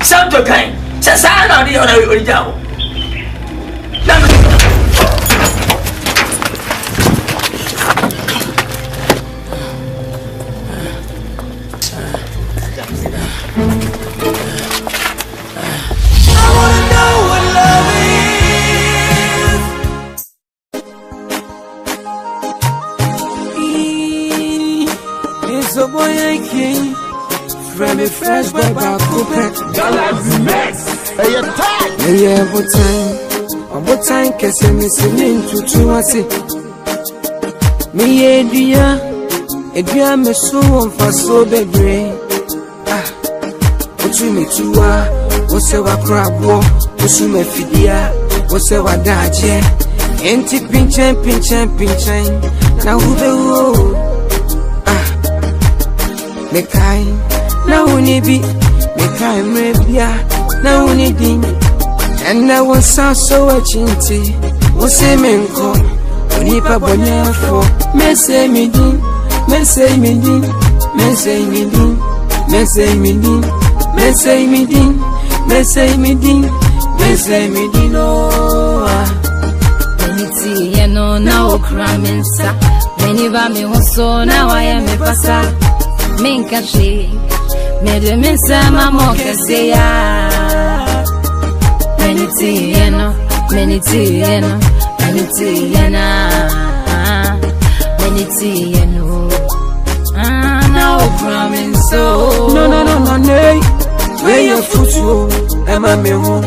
Some to kind. Sa or the other or the jow. So boy I came from a fresh boy back open. Galaxy Max. Hey, you're tired. Yeah, what time? Cause I'm listening to us. Me Edia, me so on for so baby. What you me to what's our crab war? What's you me fidia? What's our daje? Enti pinchin. Now who the me kind, now we be me kind, maybe now we ding, and I was so chinty. Was a man call, Unipa Bonya for me say me ding, me say me ding, me say me ding, me say me ding, me say me ding, me say me ding, me say me ding. Oh, Penity, you know now cramming sa. Whenever me was so now I am a passa. Minka she, me de me sama mo kese ya meniti yeno meniti yeno meniti yena meniti yeno now promise so no nay where your futu ema me ho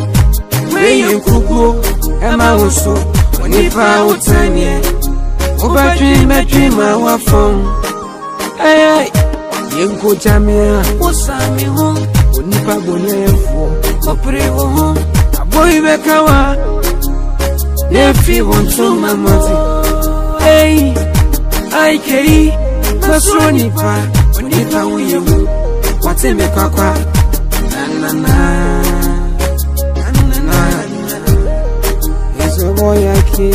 where you kuku ema woso oni pa utanie oba dream my phone ay yenko jamia osami ho oni pa bonia yefo opre ho aboy bekawa nefi wonto mamoti hey ai kei masroni pa oni pa wiyu wateme kwakwa na boy aquí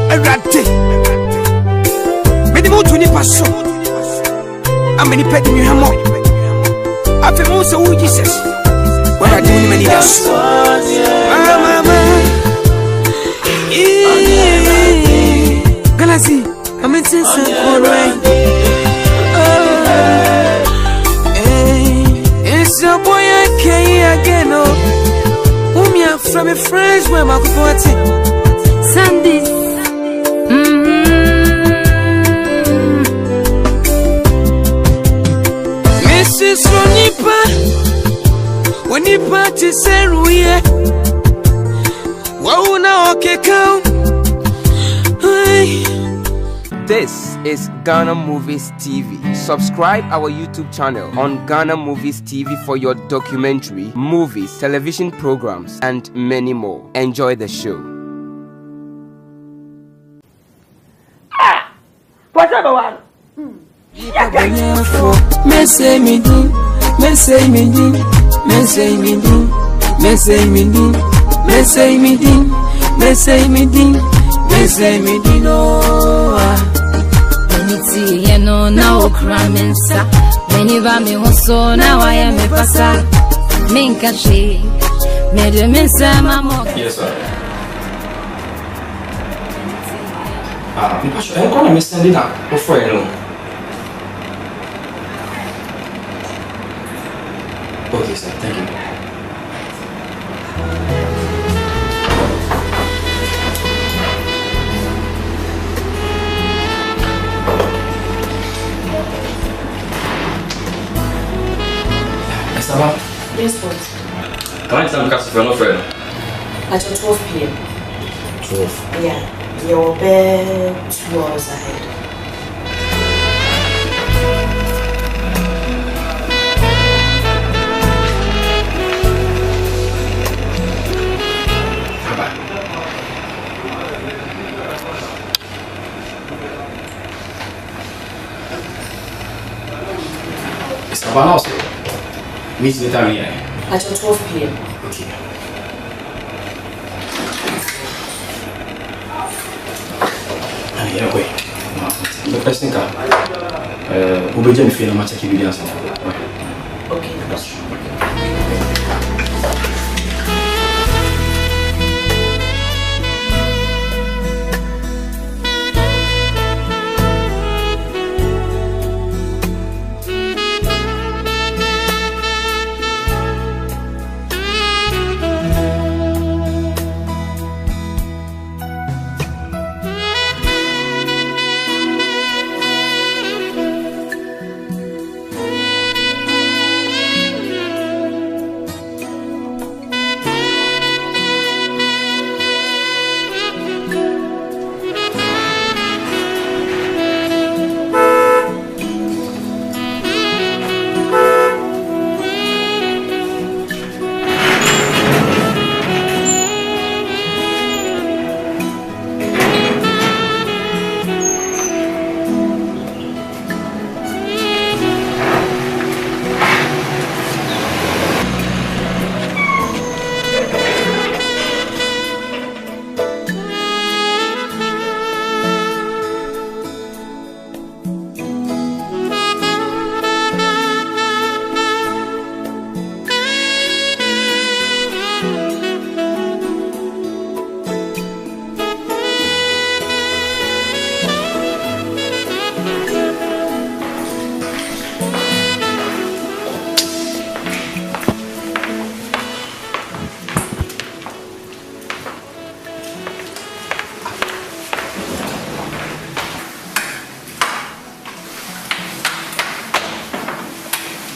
Arate Medi mutu ni paso Ameni pedi ni hamo Afe musa u Jesus Wala di ni meni dasu Mama Galaxy, I'm in San Corey. It's your boy I can't again. Whom you from your friends where my party Sunday. Mrs. Ronipa, when you party say ruye, wow now okay count. This is Ghana Movies TV. Subscribe our YouTube channel on Ghana Movies TV for your documentary, movies, television programs, and many more. Enjoy the show. What's up, one? Messay me din, messay me din, messay me din, messay me din, messay me din, messay me din, messay me din, oh. Meniti yeno na okramensa meni ba me hoso na wa ya me pasa minka she me de me sama mo. Yes sir. Because I'm going to miss sending up before you know. Okay sir, thank you. Yes, boss. Can I tell you if you're not friend? At 12 p.m. 12? Yeah, you're about 2 hours ahead. It's about house. Meet the time here. At 12 p.m. Okay. Yeah, wait. The person can. We'll be doing the film. I'm checking videos. Okay.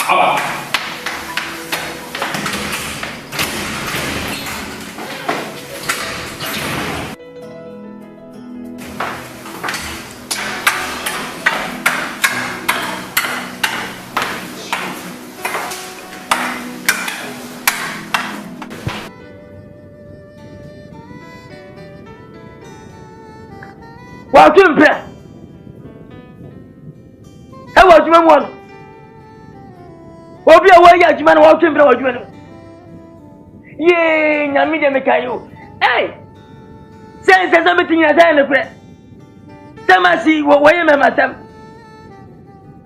Walking prayer. How was you one? What be a way at man walking prayer? Yea, Namida Mekayo. Hey! Say something as I look at. Some I see what way am I myself?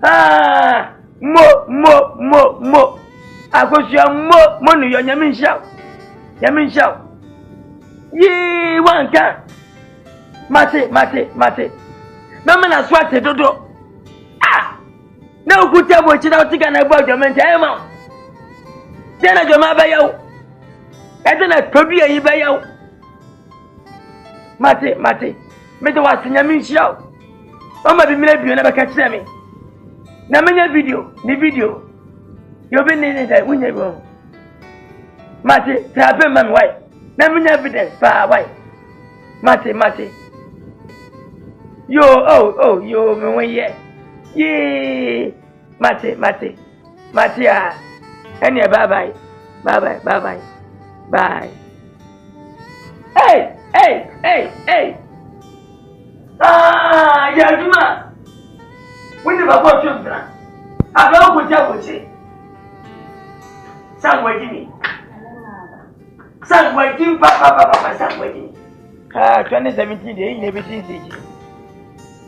Ah, mo. I was your money on Yamin shout. Yamin shout. Yea, one can. Mate. Mama na swate dodo. Ah! Na ukuta bo china utika na bo government ayema. Tena joma ba yawo. Edena tobi ayi ba yawo. Mate. Me to wasinya mi hia. Mama bi mire bio na ba ka kire me. Na menya video. Yo be ne dai wunya bo. Mate, tabe man why? Na menya evidence pa why? Mate. Yo, yo, me yeah. Mate. Any bye. Hey. Ah, Yajuma. We never got you, man. I don't put you with it. Some waiting. Papa, some waiting. 2017, they never seen it.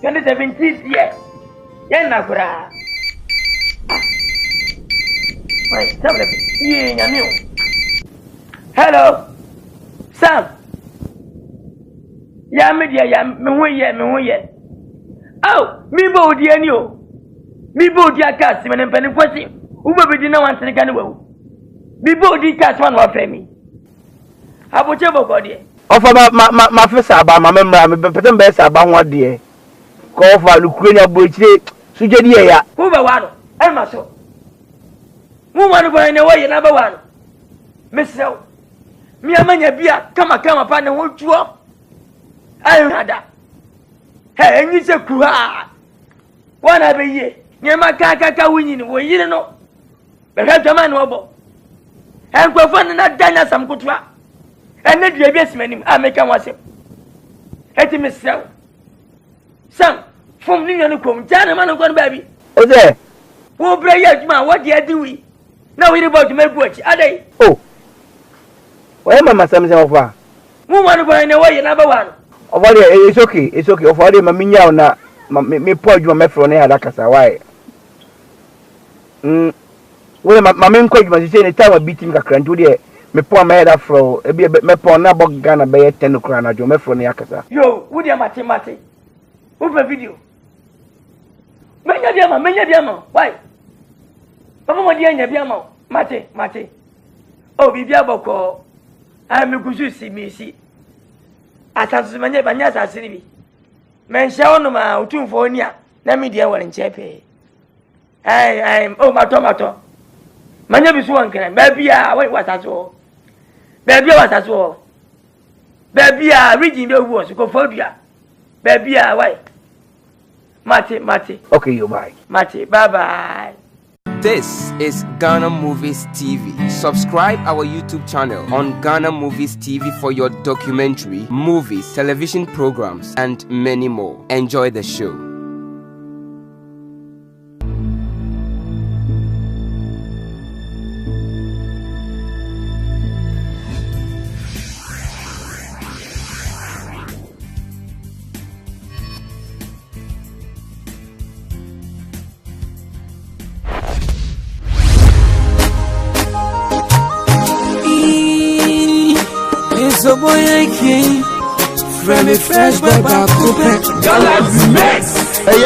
2017, yes. Nakura. Wait, tell me. Hello, Sam. Me. Oh, me bo di anio. Me bo di akasi me mpani kwasi. Ube be di na wan sene kan wo. Me bo di kas man wa fremi. Aboche boko di. Ofa ma fesa ba ma memra me petem be sa ba ho de. Ko fa lukurenya bochire suje di ya. Ube wano. E ma so. Mu wanu bo ne wo ye na ba wano. Mesew. Mi amanya bia kama pa ne ho tuo. Ayo nada. Hey, and you say, Kua. One every year. Near my kaka winning, we you know. But have the man over. And go find that dana some good rap. And let your best man, I make a was him. Let him sell. Some from New York, Jana man of God, baby. Oh, there. Oh, pray, yes, man, what you doing? Now we're about to make watch, are they? Oh, where am I something over? Who want to buy in a way, number one? It's okay. Of all my minya na me pour you my phone here dakasa why? Well, my main question was say the time of beating kakra nto de me pour my head afro e be me pour na bog Ghana be 10 okra na jo me phone yakasa. Yo, wo dia mate. Wo pe video. Menya dia ma. Why? Papa mo dia nya bia ma. Mate. Oh, bibia boko. I me kusu si. Asansu manye banya asasiri bi. Mensha ono ma utumfo ni a na media wore nchepe. Oh mato. Manye bisu wankran. Baby a we wasaso. Baby wasaso. Baby a region be wo so ko fodua. Baby a why? Mate. Okay, you bye. Mate, bye. This is Ghana Movies TV. Subscribe our YouTube channel on Ghana Movies TV for your documentary, movies, television programs, and many more. Enjoy the show. So boy I came from a fresh boy back to Galaxy Max. Hey,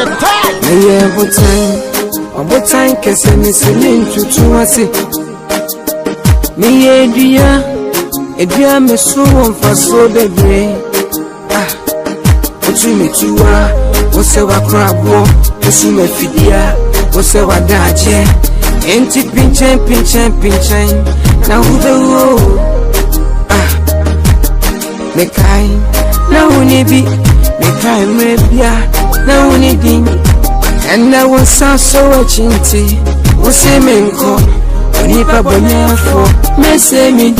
what time can send me singing to us? Me idea me so on for so the day. What you me to what's our crab war? What's you me fidia? What's our dache? Enti pinchen na hudo me kai na unibi me kai mrebia na unidin and I was so chinti o se menko oni pa bonya fo me say me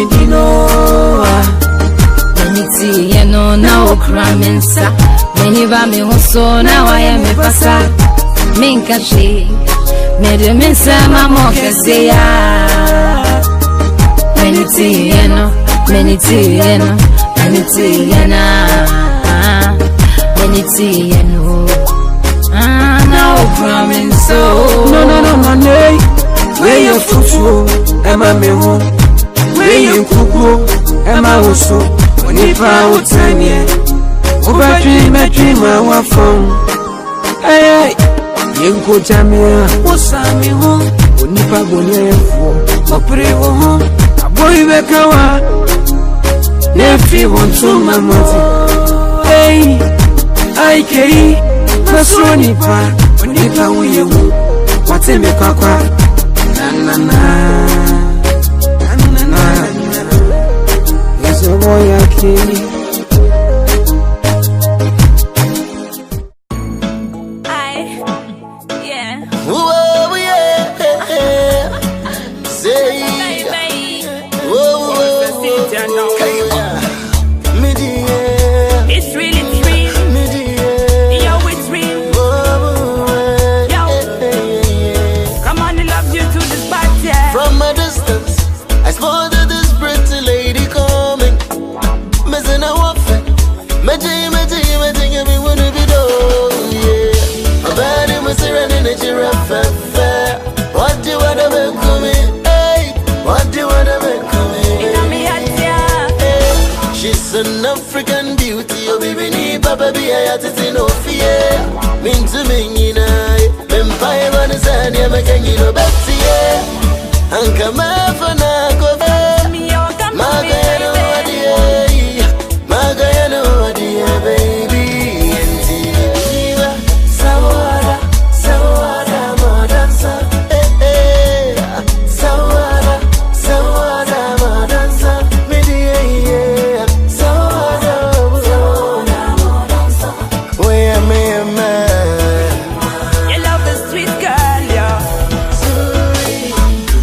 din oh Miti yeno na okra mensa meni ba me hoso na wa ya me pasa minka she me de mensa mama kese ya meniti yeno na okra menso no where you fufu ema me ho where you kuku ema oso Nipa utanye Uba dream wa phone Ay Yenko jamia Usami ho Unipa bonye fo Opre wo ho Aboy bekawa Nefi wonto mamati Hey Ay kei Masro nipa Unipa uye wu Wate mekakwa Na It's really dream. Yo, it's real. Yo, come on, I love you to the spot, yeah. From a distance, I spotted this pretty lady coming. Missing a waffle. Imagine me wanna be done, yeah. A body was running a giraffe. What do you want to make me? Hey, what do you want to make me? She's an African beauty, oh baby, ni papa be a yatin no fear. Mean to me, you know, Empire on the sand, yeah, making you know better, yeah. And come out for now, go back. Magayano, dear baby, and Tiva, Sawada, Modansa, Sawada, Modansa, Media, Sawada, Modansa, where am I? You love the sweet girl, yeah.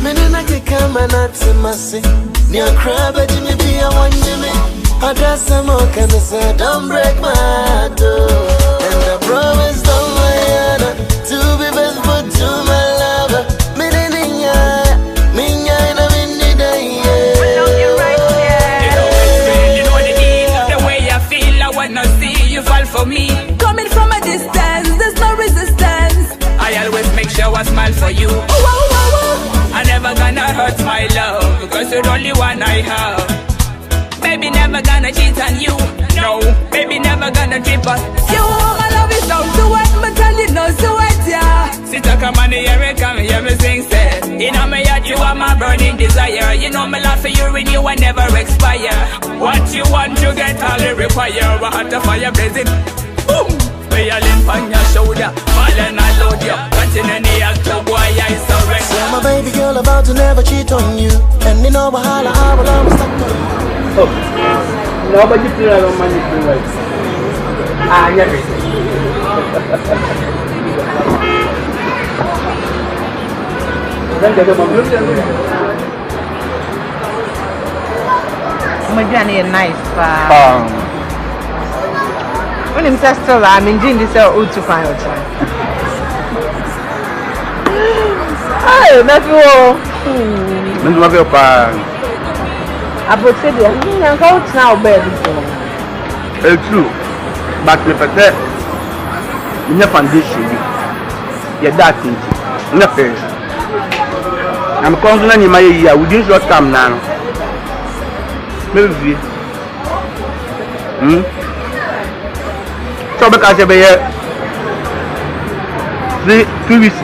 Menina ke kama natimasi, ni a crab at Jimmy be a one Jimmy. I dress some more can say, don't break my heart, oh. And I promise don't my to be best for to my lover. Minya in a minute, yeah. You know the deal, the way I feel, I wanna see you fall for me. Coming from a distance, there's no resistance. I always make sure I smile for you. I never gonna hurt my love, because you're the only one I have. Baby, never gonna cheat on you. No, baby, never gonna trip us. You, my love is down to what, but tell you no sweat, yeah. Sit up, come on, here me sing, say. You know me, you are my burning desire. You know me, love for you, renew and never expire. What you want, you get all you require. A heart of fire blazing, boom. We all in on your shoulder, falling and load you. Continue to boy, I surrender. So my baby girl about to never cheat on you. And you know how I will always stuck on you. Oh, nobody put on money to right. Yeah. Then get them on nice. When I'm still, I'm enjoying this old to find out. Hey, that's all. I put it there. I'm going to now bed. It's true, but with a in your foundation, you're that thing. Nothing. I'm confident in my year. We didn't just come now. Maybe. So because you're here, 2 weeks.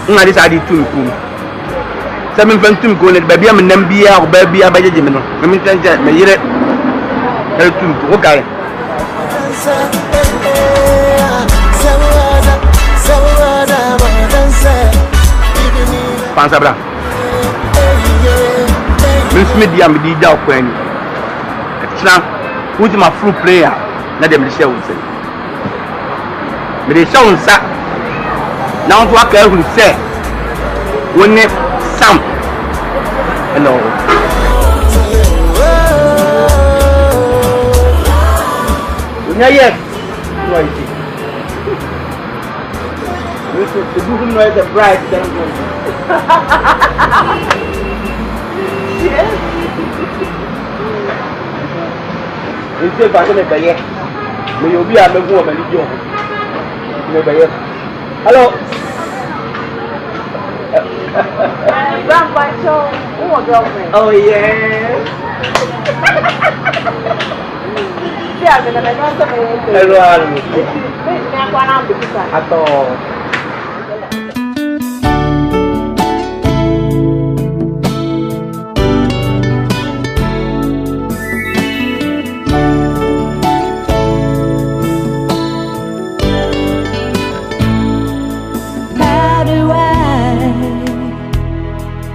I decided to come. 7 friends to go. Baby, I'm an MBA or baby. I buy Jimmy. I'm in Tanzania. Okay. Pansabra. Miss Media Media Queen. It's now who's my fruit player? Let them share with you. But they show us now to work who say when it some hello. Yeah, yes. The Google knows the bride. Yes. It's a bad day. May you be a woman. Hello. Grandpa show. Oh, girlfriend. Oh, yes. Hello.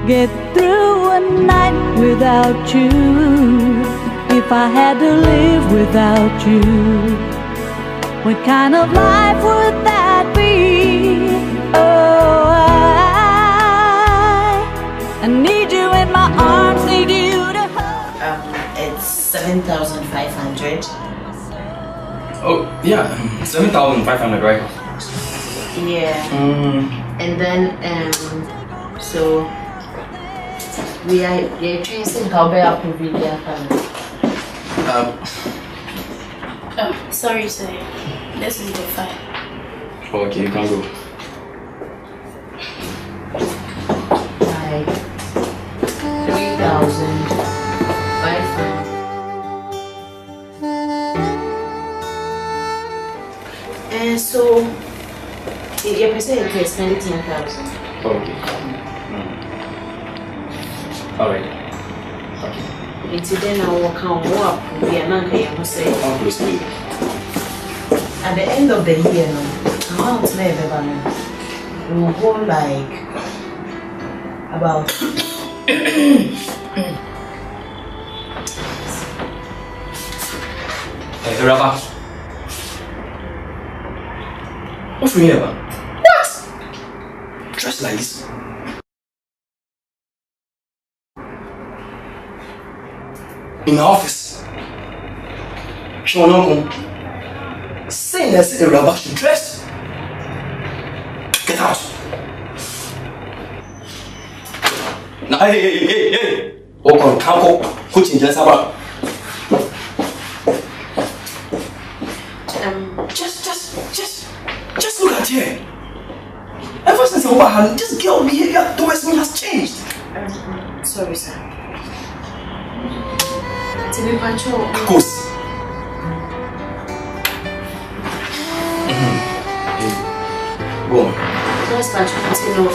Get through a night without you. If I had to live without you, what kind of life would that be? Oh, I need you in my arms, need you to hold. It's 7,500. Oh, yeah, 7,500, right? Yeah. And then, so we are tracing how we are providing. Sorry, sir. This is the file. Okay, you can go. Like 3,500. And so, your percent is 10,000. Okay. Alright. Okay. It's then I will count up. We are not going to say. At the end of the year, amount never we will go like about Hey, Rabba. What's wrong here, man? What? Dressed like this. In the office. She will not come. Saying that a Rabba should dress. Get out. Now, hey. Walk on, can't go. Put in just about. Just look at her. Ever since I was her, this girl behavior towards me has changed. Sorry, sir. To be patrol. Of course. Go on. Just patrol,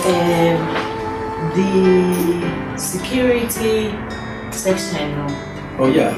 the security section. Oh, yeah.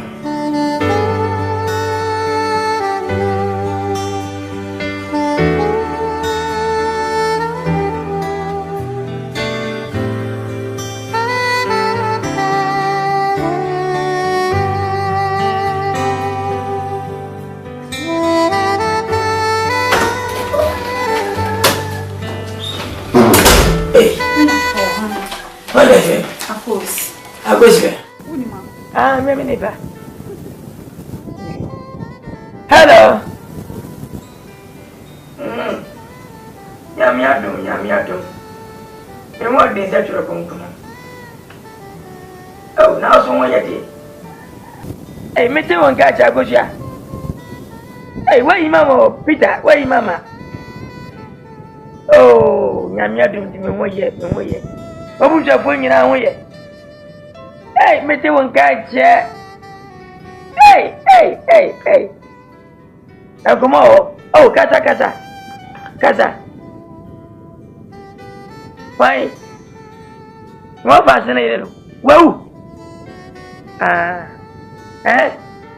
Hello. Yamiado. And what did that you're going to? Oh, now someone yet. Hey, Mr. One catch a good shot. Hey, where you, Mama? Peter, where you, Mama? Oh, Yamiado, what yet? What was your point in our way? Hey, Mr. One catch. Hey. Now come on. Oh, casa. Why? What fascinated? Whoa. Eh?